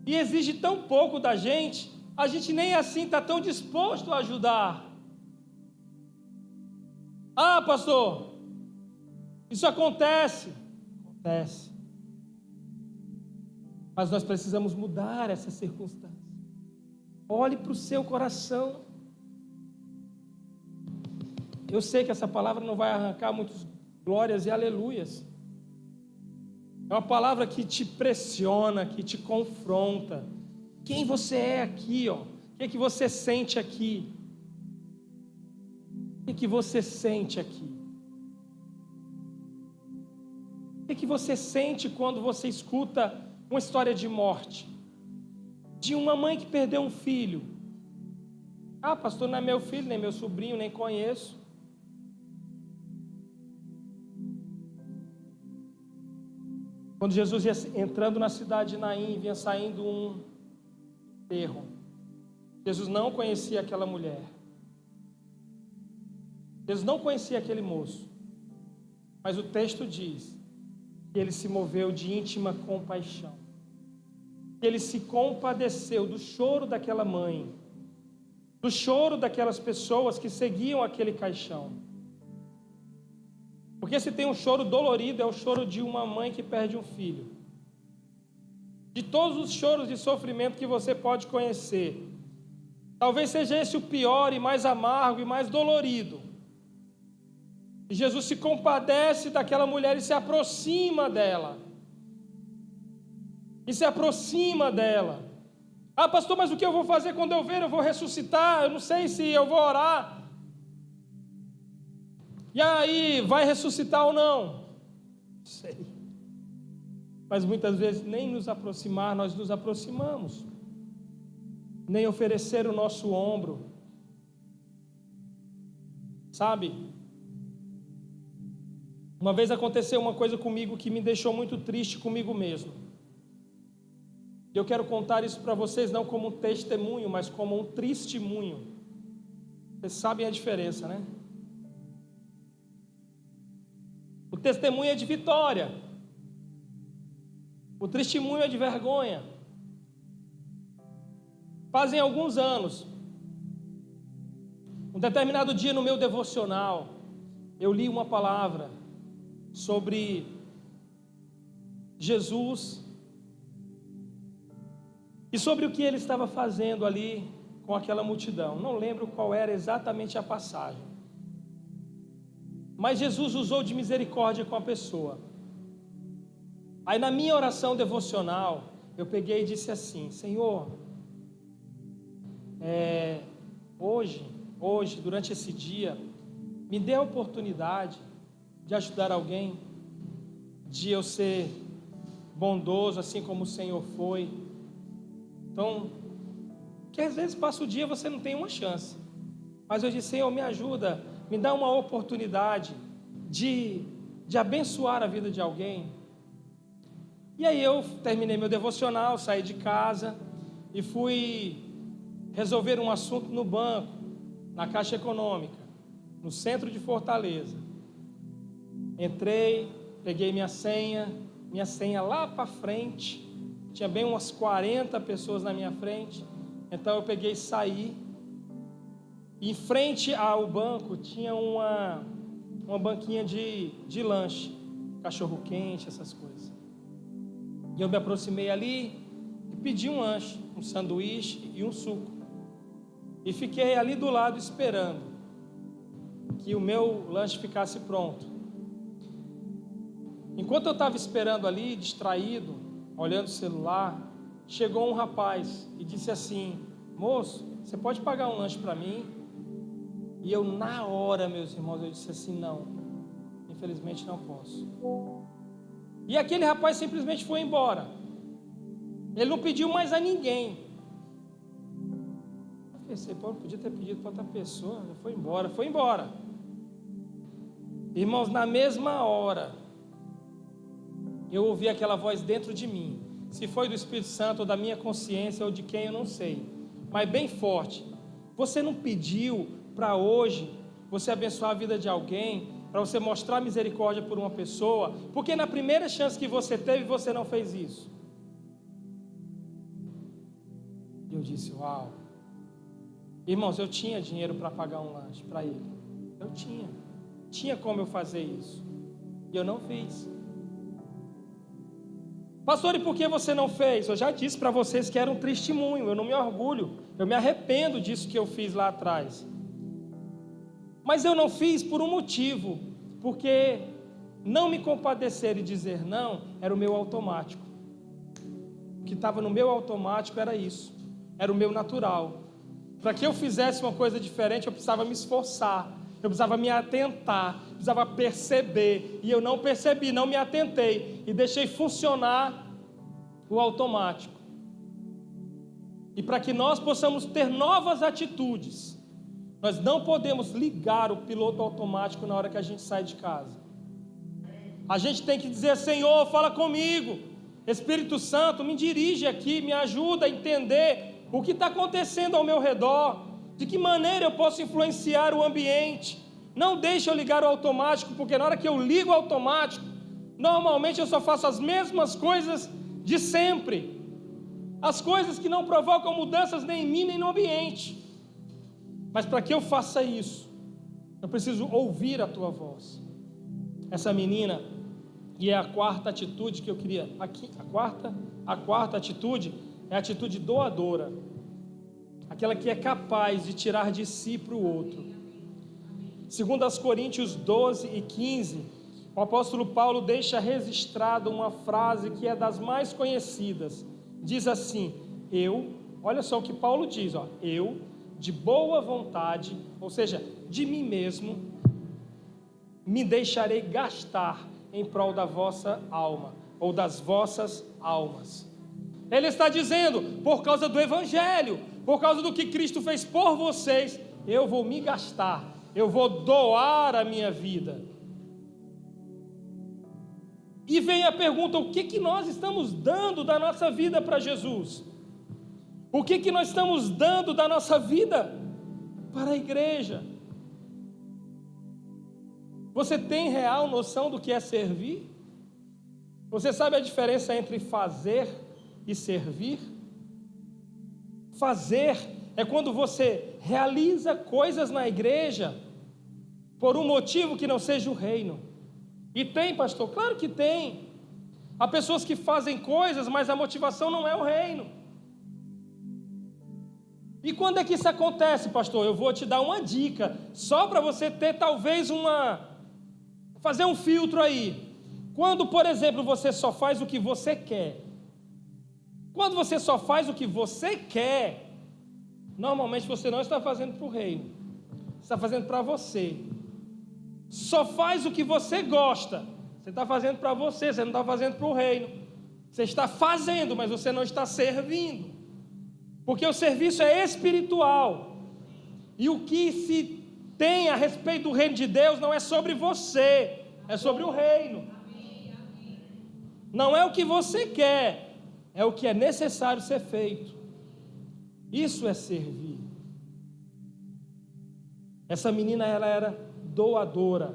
e exige tão pouco da gente, a gente nem assim está tão disposto a ajudar. Ah, pastor, isso acontece. Acontece. Mas nós precisamos mudar essa circunstância. Olhe para o seu coração. Eu sei que essa palavra não vai arrancar muitas glórias e aleluias. É uma palavra que te pressiona, que te confronta. Quem você é aqui, ó? O que você sente aqui? O que você sente aqui? O que você sente quando você escuta uma história de morte? De uma mãe que perdeu um filho. Ah, pastor, não é meu filho, nem meu sobrinho, nem conheço. Quando Jesus ia entrando na cidade de Naim, vinha saindo um enterro. Jesus não conhecia aquela mulher. Jesus não conhecia aquele moço. Mas o texto diz que ele se moveu de íntima compaixão. Que ele se compadeceu do choro daquela mãe, do choro daquelas pessoas que seguiam aquele caixão. Porque se tem um choro dolorido, é o choro de uma mãe que perde um filho. De todos os choros de sofrimento que você pode conhecer, talvez seja esse o pior e mais amargo e mais dolorido. E Jesus se compadece daquela mulher e se aproxima dela. E se aproxima dela. Ah, pastor, mas o que eu vou fazer quando eu ver? Eu vou ressuscitar? Eu não sei se eu vou orar. E aí, vai ressuscitar ou não? Não sei. Mas muitas vezes nem nos aproximar, nós nos aproximamos. Nem oferecer o nosso ombro. Sabe? Uma vez aconteceu uma coisa comigo que me deixou muito triste comigo mesmo. E eu quero contar isso para vocês não como um testemunho, mas como um testemunho. Vocês sabem a diferença, né? O testemunho é de vitória. O testemunho é de vergonha. Fazem alguns anos, um determinado dia no meu devocional, eu li uma palavra sobre Jesus e sobre o que ele estava fazendo ali com aquela multidão. Não lembro qual era exatamente a passagem. Mas Jesus usou de misericórdia com a pessoa. Aí na minha oração devocional, eu peguei e disse assim: Senhor, hoje, durante esse dia, me dê a oportunidade de ajudar alguém, de eu ser bondoso, assim como o Senhor foi. Então, que às vezes passa o dia e você não tem uma chance. Mas eu disse: Senhor, me ajuda, me dá uma oportunidade de abençoar a vida de alguém. E aí eu terminei meu devocional, saí de casa e fui resolver um assunto no banco, na Caixa Econômica, no centro de Fortaleza. Entrei, peguei minha senha lá para frente, tinha bem umas 40 pessoas na minha frente. Então eu peguei e saí. Em frente ao banco tinha uma banquinha de lanche, cachorro quente, essas coisas. E eu me aproximei ali e pedi um lanche, um sanduíche e um suco. E fiquei ali do lado esperando que o meu lanche ficasse pronto. Enquanto eu estava esperando ali, distraído, olhando o celular, chegou um rapaz e disse assim: moço, você pode pagar um lanche para mim? E eu, na hora, meus irmãos, eu disse assim: não, infelizmente não posso. E aquele rapaz simplesmente foi embora. Ele não pediu mais a ninguém. Eu pensei, pô, podia ter pedido para outra pessoa, foi embora. Irmãos, na mesma hora, eu ouvi aquela voz dentro de mim, se foi do Espírito Santo, ou da minha consciência, ou de quem, eu não sei, mas bem forte: você não pediu para hoje você abençoar a vida de alguém, para você mostrar misericórdia por uma pessoa, porque na primeira chance que você teve, você não fez isso? E eu disse, uau. Irmãos, eu tinha dinheiro para pagar um lanche para ele, eu tinha como eu fazer isso, e eu não fiz. Pastor, e por que você não fez? Eu já disse para vocês que era um testemunho, eu não me orgulho, eu me arrependo disso que eu fiz lá atrás. Mas eu não fiz por um motivo, porque não me compadecer e dizer não era o meu automático. O que estava no meu automático era isso, era o meu natural. Para que eu fizesse uma coisa diferente, eu precisava me esforçar, eu precisava me atentar, precisava perceber, e eu não percebi, não me atentei, e deixei funcionar o automático. E para que nós possamos ter novas atitudes, nós não podemos ligar o piloto automático na hora que a gente sai de casa. A gente tem que dizer, Senhor, fala comigo, Espírito Santo, me dirige aqui, me ajuda a entender o que está acontecendo ao meu redor, de que maneira eu posso influenciar o ambiente. Não deixe eu ligar o automático, porque na hora que eu ligo o automático, normalmente eu só faço as mesmas coisas de sempre, as coisas que não provocam mudanças nem em mim nem no ambiente. Mas para que eu faça isso, eu preciso ouvir a tua voz. Essa menina, e é a quarta atitude que eu queria aqui, a quarta atitude é a atitude doadora, aquela que é capaz de tirar de si para o outro. Segundo as Coríntios 12:15, o apóstolo Paulo deixa registrado uma frase que é das mais conhecidas. Diz assim: olha só o que Paulo diz, eu, de boa vontade, ou seja, de mim mesmo, me deixarei gastar em prol da vossa alma, ou das vossas almas. Ele está dizendo, por causa do Evangelho, por causa do que Cristo fez por vocês, eu vou me gastar, eu vou doar a minha vida. E vem a pergunta, o que nós estamos dando da nossa vida para Jesus? O que nós estamos dando da nossa vida para a igreja? Você tem real noção do que é servir? Você sabe a diferença entre fazer e servir? Fazer é quando você realiza coisas na igreja por um motivo que não seja o reino. E tem, pastor? Claro que tem. Há pessoas que fazem coisas, mas a motivação não é o reino. E quando é que isso acontece, pastor? Eu vou te dar uma dica, só para você ter talvez fazer um filtro aí. Quando, por exemplo, você só faz o que você quer. Quando você só faz o que você quer, normalmente você não está fazendo para o reino, você está fazendo para você. Só faz o que você gosta, você está fazendo para você, você não está fazendo para o reino. Você está fazendo, mas você não está servindo, porque o serviço é espiritual, e o que se tem a respeito do reino de Deus não é sobre você, é sobre o reino. Não é o que você quer, é o que é necessário ser feito. Isso é servir. Essa menina, ela era doadora,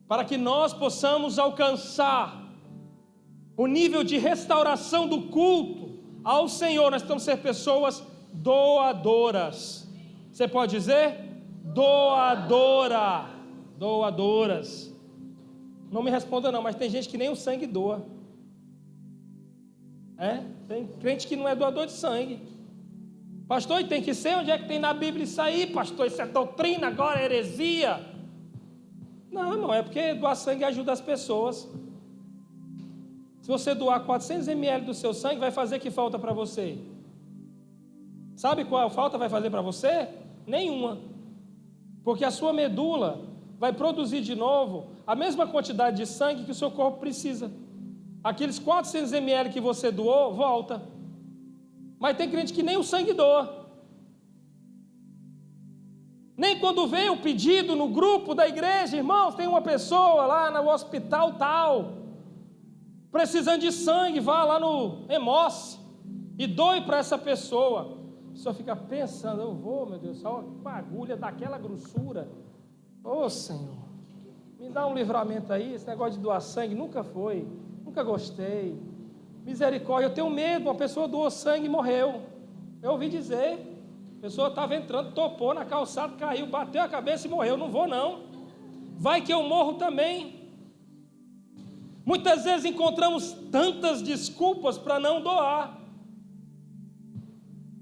para que nós possamos alcançar o nível de restauração do culto ao Senhor. Nós temos que ser pessoas doadoras. Você pode dizer? Doadoras. Não me responda não, mas tem gente que nem o sangue doa. Tem crente que não é doador de sangue. Pastor, e tem que ser? Onde é que tem na Bíblia isso aí, pastor? Isso é doutrina, agora é heresia. Não, é porque doar sangue ajuda as pessoas. Se você doar 400 ml do seu sangue, vai fazer que falta para você? Sabe qual falta vai fazer para você? Nenhuma. Porque a sua medula vai produzir de novo a mesma quantidade de sangue que o seu corpo precisa. Aqueles 400 ml que você doou, volta. Mas tem crente que nem o sangue doa. Nem quando veio o pedido no grupo da igreja, irmãos, tem uma pessoa lá no hospital tal, precisando de sangue, vá lá no Hemós e doe para essa pessoa. A pessoa fica pensando, eu vou, meu Deus, só uma agulha daquela grossura. Ô Senhor, me dá um livramento aí, esse negócio de doar sangue nunca foi, nunca gostei. Misericórdia, eu tenho medo, uma pessoa doou sangue e morreu. Eu ouvi dizer, a pessoa estava entrando, topou na calçada, caiu, bateu a cabeça e morreu. Não vou não, vai que eu morro também. Muitas vezes encontramos tantas desculpas para não doar.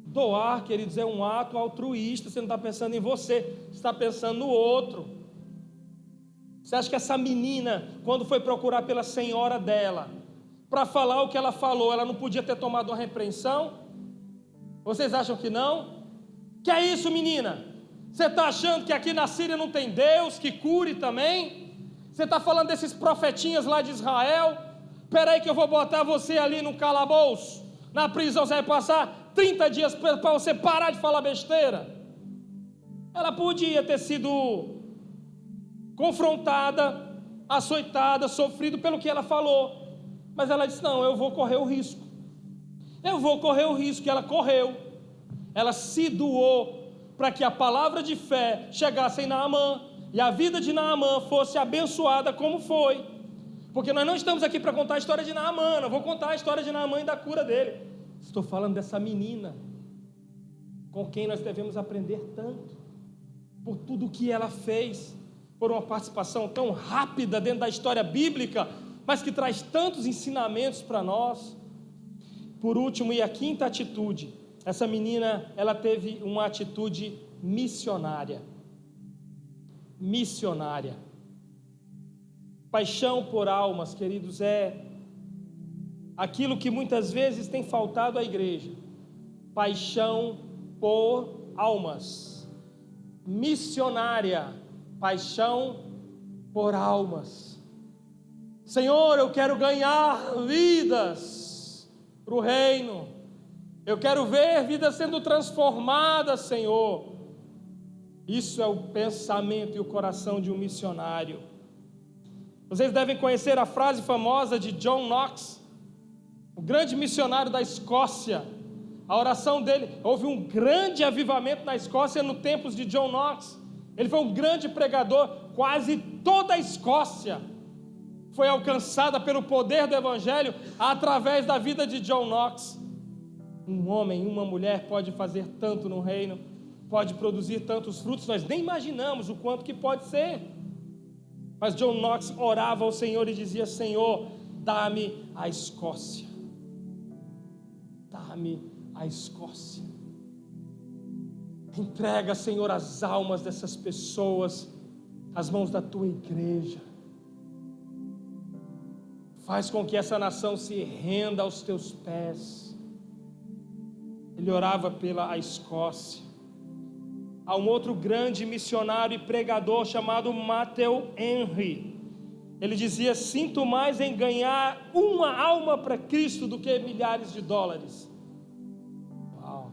Doar, queridos, é um ato altruísta. Você não está pensando em você, você está pensando no outro. Você acha que essa menina, quando foi procurar pela senhora dela, para falar o que ela falou, ela não podia ter tomado uma repreensão? Vocês acham que não? Que é isso, menina? Você está achando que aqui na Síria não tem Deus que cure também? Você está falando desses profetinhas lá de Israel? Espera aí que eu vou botar você ali no calabouço, na prisão, você vai passar 30 dias para você parar de falar besteira. Ela podia ter sido confrontada, açoitada, sofrido pelo que ela falou, mas ela disse, não, eu vou correr o risco. Eu vou correr o risco, e ela correu. Ela se doou para que a palavra de fé chegasse em Naamã, e a vida de Naamã fosse abençoada como foi. Porque nós não estamos aqui para contar a história de Naamã, não vou contar a história de Naamã e da cura dele. Estou falando dessa menina, com quem nós devemos aprender tanto, por tudo o que ela fez, por uma participação tão rápida dentro da história bíblica, mas que traz tantos ensinamentos para nós. Por último, e a quinta atitude, essa menina, ela teve uma atitude missionária. Missionária. Paixão por almas, queridos, é aquilo que muitas vezes tem faltado à igreja. Paixão por almas. Missionária. Paixão por almas. Senhor, eu quero ganhar vidas para o reino. Eu quero ver vidas sendo transformadas, Senhor. Isso é o pensamento e o coração de um missionário. Vocês devem conhecer a frase famosa de John Knox, o grande missionário da Escócia. A oração dele, houve um grande avivamento na Escócia no tempos de John Knox. Ele foi um grande pregador, quase toda a Escócia foi alcançada pelo poder do Evangelho através da vida de John Knox. Um homem, uma mulher pode fazer tanto no reino, pode produzir tantos frutos, nós nem imaginamos o quanto que pode ser. Mas John Knox orava ao Senhor e dizia, Senhor, dá-me a Escócia. Dá-me a Escócia. Entrega, Senhor, as almas dessas pessoas às mãos da tua igreja. Faz com que essa nação se renda aos teus pés. Ele orava pela Escócia. Há um outro grande missionário e pregador chamado Matthew Henry. Ele dizia, sinto mais em ganhar uma alma para Cristo do que milhares de dólares. Uau!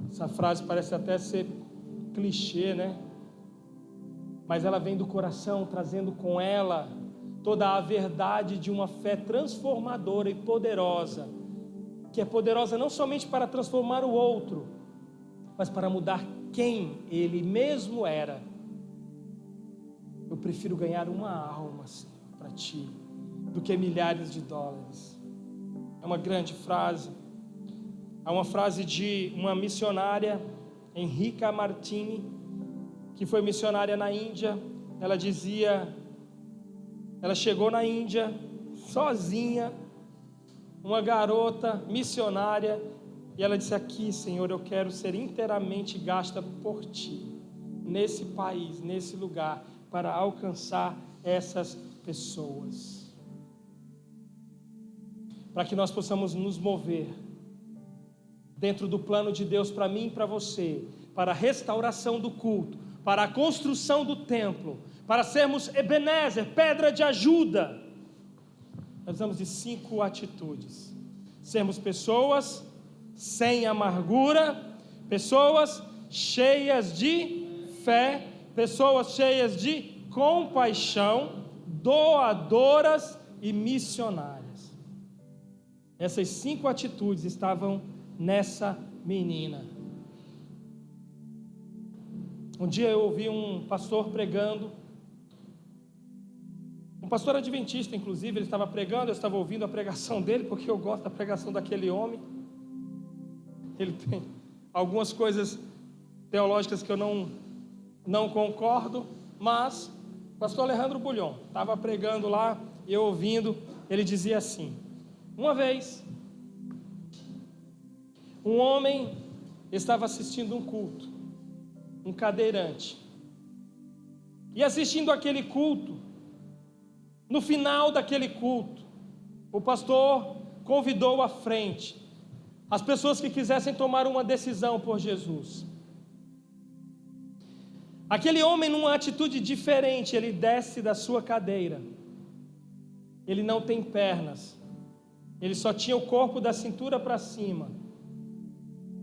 Essa frase parece até ser clichê, né? Mas ela vem do coração, trazendo com ela toda a verdade de uma fé transformadora e poderosa, que é poderosa não somente para transformar o outro, mas para mudar quem ele mesmo era. Eu prefiro ganhar uma alma, Senhor, para ti, do que milhares de dólares. É uma grande frase. Há uma frase de uma missionária, Enrica Martini, que foi missionária na Índia. Ela dizia, ela chegou na Índia sozinha, uma garota missionária, e ela disse, aqui, Senhor, eu quero ser inteiramente gasta por ti, nesse país, nesse lugar, para alcançar essas pessoas, para que nós possamos nos mover dentro do plano de Deus para mim e para você, para a restauração do culto, para a construção do templo, para sermos Ebenezer, pedra de ajuda. Nós precisamos de 5 atitudes: sermos pessoas sem amargura, pessoas cheias de fé, pessoas cheias de compaixão, doadoras e missionárias. Essas 5 atitudes estavam nessa menina. Um dia eu ouvi um pastor pregando, um pastor adventista inclusive, ele estava pregando, eu estava ouvindo a pregação dele, porque eu gosto da pregação daquele homem. Ele tem algumas coisas teológicas que eu não concordo, mas o pastor Alejandro Bulhon estava pregando lá, e eu ouvindo, ele dizia assim: uma vez, um homem estava assistindo um culto, um cadeirante, e assistindo aquele culto, no final daquele culto, o pastor convidou à frente as pessoas que quisessem tomar uma decisão por Jesus. Aquele homem, numa atitude diferente, ele desce da sua cadeira, ele não tem pernas, ele só tinha o corpo da cintura para cima,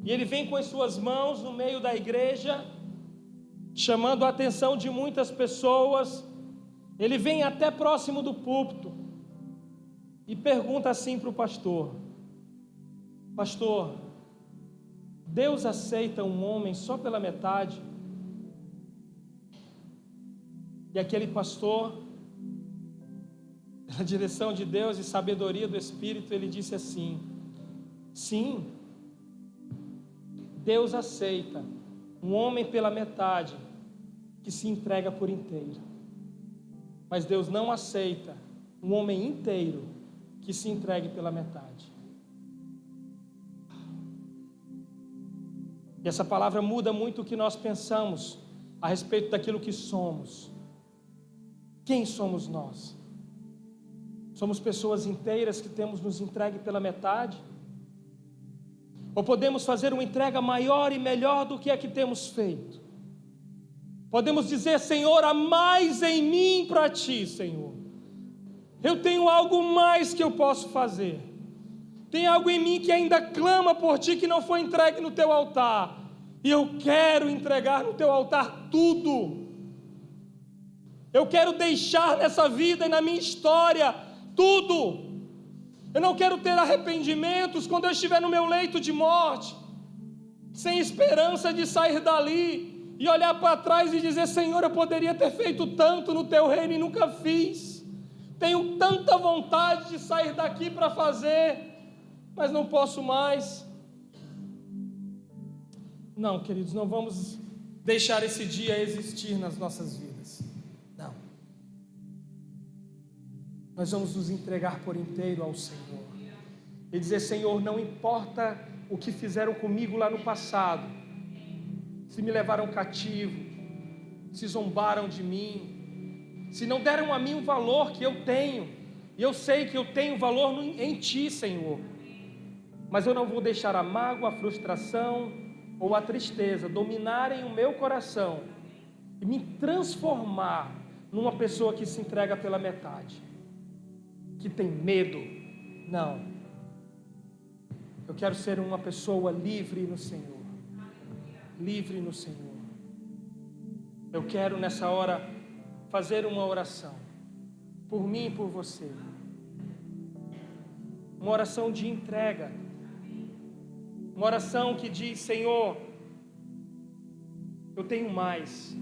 e ele vem com as suas mãos no meio da igreja, chamando a atenção de muitas pessoas. Ele vem até próximo do púlpito e pergunta assim para o pastor: pastor, Deus aceita um homem só pela metade? E aquele pastor, pela direção de Deus e sabedoria do Espírito, ele disse assim: sim, Deus aceita um homem pela metade que se entrega por inteiro, mas Deus não aceita um homem inteiro que se entregue pela metade. E essa palavra muda muito o que nós pensamos a respeito daquilo que somos. Quem somos nós? Somos pessoas inteiras que temos nos entregue pela metade? Ou podemos fazer uma entrega maior e melhor do que a que temos feito? Podemos dizer: Senhor, há mais em mim para ti, Senhor. Eu tenho algo mais que eu posso fazer. Tem algo em mim que ainda clama por ti, que não foi entregue no teu altar. E eu quero entregar no teu altar tudo. Eu quero deixar nessa vida e na minha história tudo. Eu não quero ter arrependimentos quando eu estiver no meu leito de morte, sem esperança de sair dali e olhar para trás e dizer: Senhor, eu poderia ter feito tanto no teu reino e nunca fiz. Tenho tanta vontade de sair daqui para fazer, mas não posso mais. Não, queridos, não vamos deixar esse dia existir nas nossas vidas. Não. Nós vamos nos entregar por inteiro ao Senhor e dizer: Senhor, não importa o que fizeram comigo lá no passado, se me levaram cativo, se zombaram de mim, se não deram a mim o valor que eu tenho, e eu sei que eu tenho valor em Ti, Senhor, mas eu não vou deixar a mágoa, a frustração ou a tristeza dominarem o meu coração e me transformar numa pessoa que se entrega pela metade, que tem medo. Não, eu quero ser uma pessoa livre no Senhor, livre no Senhor. Eu quero nessa hora fazer uma oração por mim e por você, uma oração de entrega, uma oração que diz: Senhor, eu tenho mais.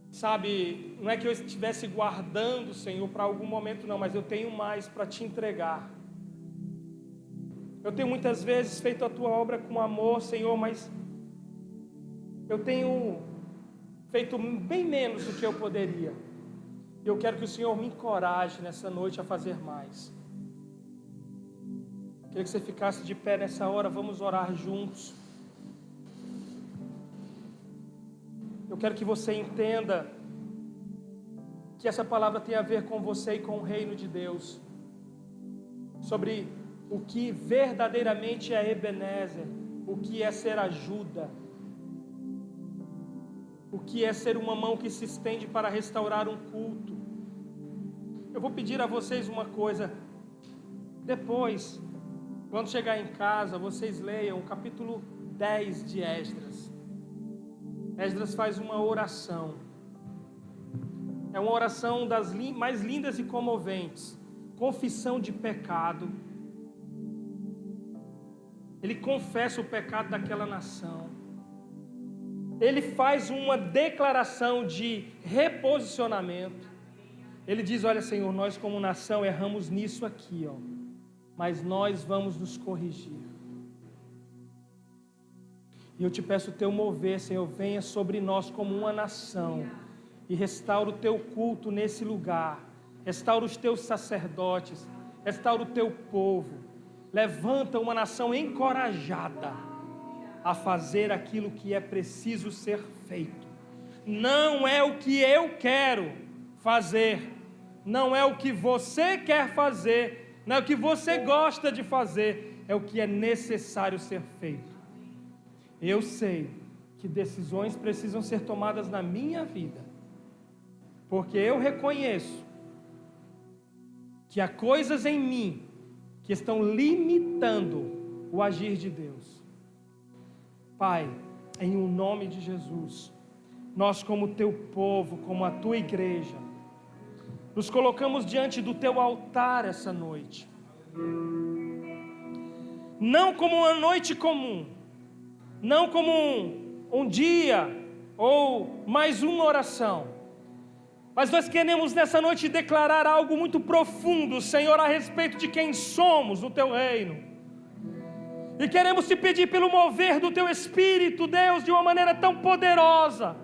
Sabe, não é que eu estivesse guardando, Senhor, para algum momento, não, mas eu tenho mais para Te entregar. Eu tenho muitas vezes feito a Tua obra com amor, Senhor, mas eu tenho feito bem menos do que eu poderia. E eu quero que o Senhor me encoraje nessa noite a fazer mais. Queria que você ficasse de pé nessa hora, vamos orar juntos. Eu quero que você entenda que essa palavra tem a ver com você e com o reino de Deus, sobre o que verdadeiramente é Ebenezer, o que é ser ajuda, o que é ser uma mão que se estende para restaurar um culto. Eu vou pedir a vocês uma coisa: depois, quando chegar em casa, vocês leiam o capítulo 10 de Esdras. Esdras faz uma oração. É uma oração das mais lindas e comoventes. Confissão de pecado. Ele confessa o pecado daquela nação. Ele faz uma declaração de reposicionamento. Ele diz: olha, Senhor, nós como nação erramos nisso aqui, mas nós vamos nos corrigir. E eu te peço o teu mover, Senhor, venha sobre nós como uma nação e restaura o teu culto nesse lugar, restaura os teus sacerdotes, restaura o teu povo, levanta uma nação encorajada a fazer aquilo que é preciso ser feito. Não é o que eu quero fazer, não é o que você quer fazer, não é o que você gosta de fazer, é o que é necessário ser feito. Eu sei que decisões precisam ser tomadas na minha vida, porque eu reconheço que há coisas em mim que estão limitando o agir de Deus. Pai, em o nome de Jesus, nós como teu povo, como a tua igreja, nos colocamos diante do teu altar essa noite, não como uma noite comum, não como um dia ou mais uma oração, mas nós queremos nessa noite declarar algo muito profundo, Senhor, a respeito de quem somos no teu reino, e queremos te pedir pelo mover do teu Espírito, Deus, de uma maneira tão poderosa,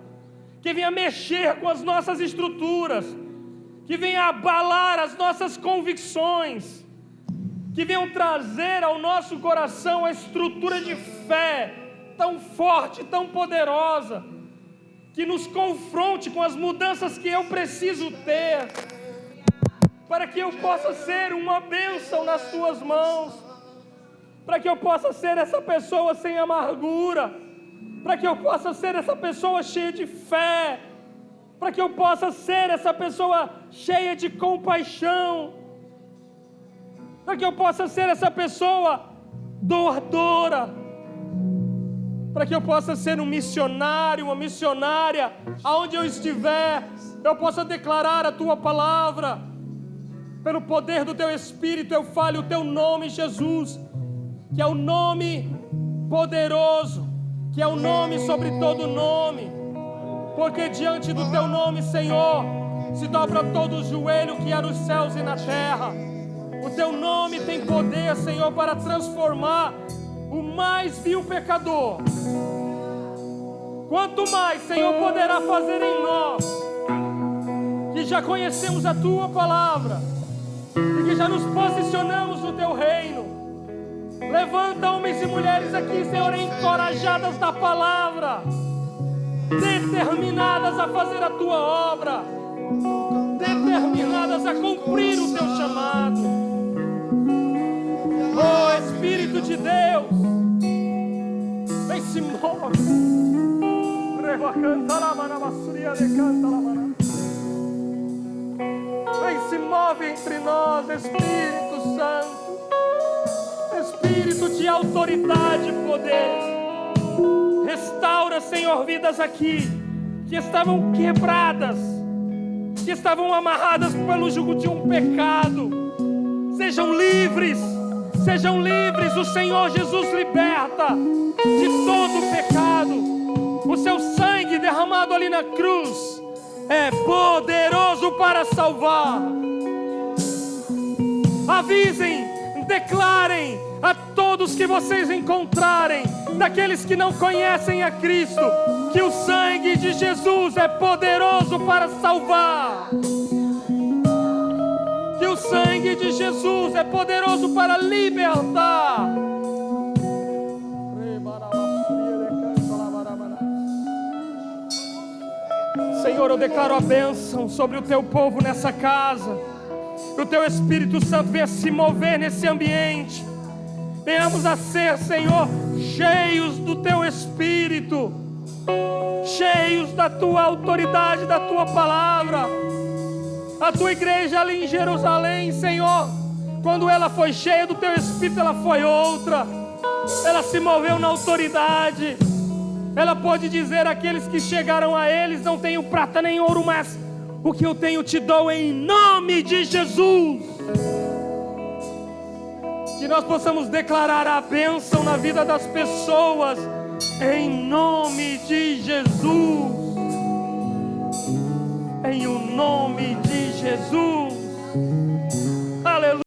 que venha mexer com as nossas estruturas, que venha abalar as nossas convicções, que venham trazer ao nosso coração a estrutura de fé tão forte, tão poderosa, que nos confronte com as mudanças que eu preciso ter, para que eu possa ser uma bênção nas tuas mãos, para que eu possa ser essa pessoa sem amargura, para que eu possa ser essa pessoa cheia de fé, para que eu possa ser essa pessoa cheia de compaixão, para que eu possa ser essa pessoa doadora, para que eu possa ser um missionário, uma missionária, aonde eu estiver, eu possa declarar a tua palavra, pelo poder do teu Espírito eu fale o teu nome, Jesus, que é o nome poderoso, que é o nome sobre todo nome, porque diante do teu nome, Senhor, se dobra todo o joelho que há nos céus e na terra. O teu nome tem poder, Senhor, para transformar o mais vil pecador. Quanto mais, Senhor, poderá fazer em nós, que já conhecemos a tua palavra e que já nos posicionamos no teu reino. Levanta homens e mulheres aqui, Senhor, encorajadas da palavra, determinadas a fazer a tua obra, determinadas a cumprir o teu chamado. Oh Espírito de Deus, vem se move. Vem se move entre nós, Espírito Santo, Espírito de autoridade e poder. Restaura, Senhor, vidas aqui que estavam quebradas, que estavam amarradas pelo jugo de um pecado. Sejam livres, o Senhor Jesus liberta de todo o pecado. O seu sangue derramado ali na cruz é poderoso para salvar. Avisem, declarem a todos que vocês encontrarem, daqueles que não conhecem a Cristo, que o sangue de Jesus é poderoso para salvar. Que o sangue de Jesus é poderoso para libertar. Senhor, eu declaro a bênção sobre o teu povo nessa casa. Que o teu Espírito Santo venha se mover nesse ambiente. Venhamos a ser, Senhor, cheios do teu Espírito, cheios da tua autoridade, da tua palavra. A tua igreja ali em Jerusalém, Senhor, quando ela foi cheia do teu Espírito, ela foi outra. Ela se moveu na autoridade. Ela pode dizer àqueles que chegaram a eles: não tenho prata nem ouro, mas o que eu tenho te dou em nome de Jesus. Que nós possamos declarar a bênção na vida das pessoas, em nome de Jesus. Em o nome de Jesus.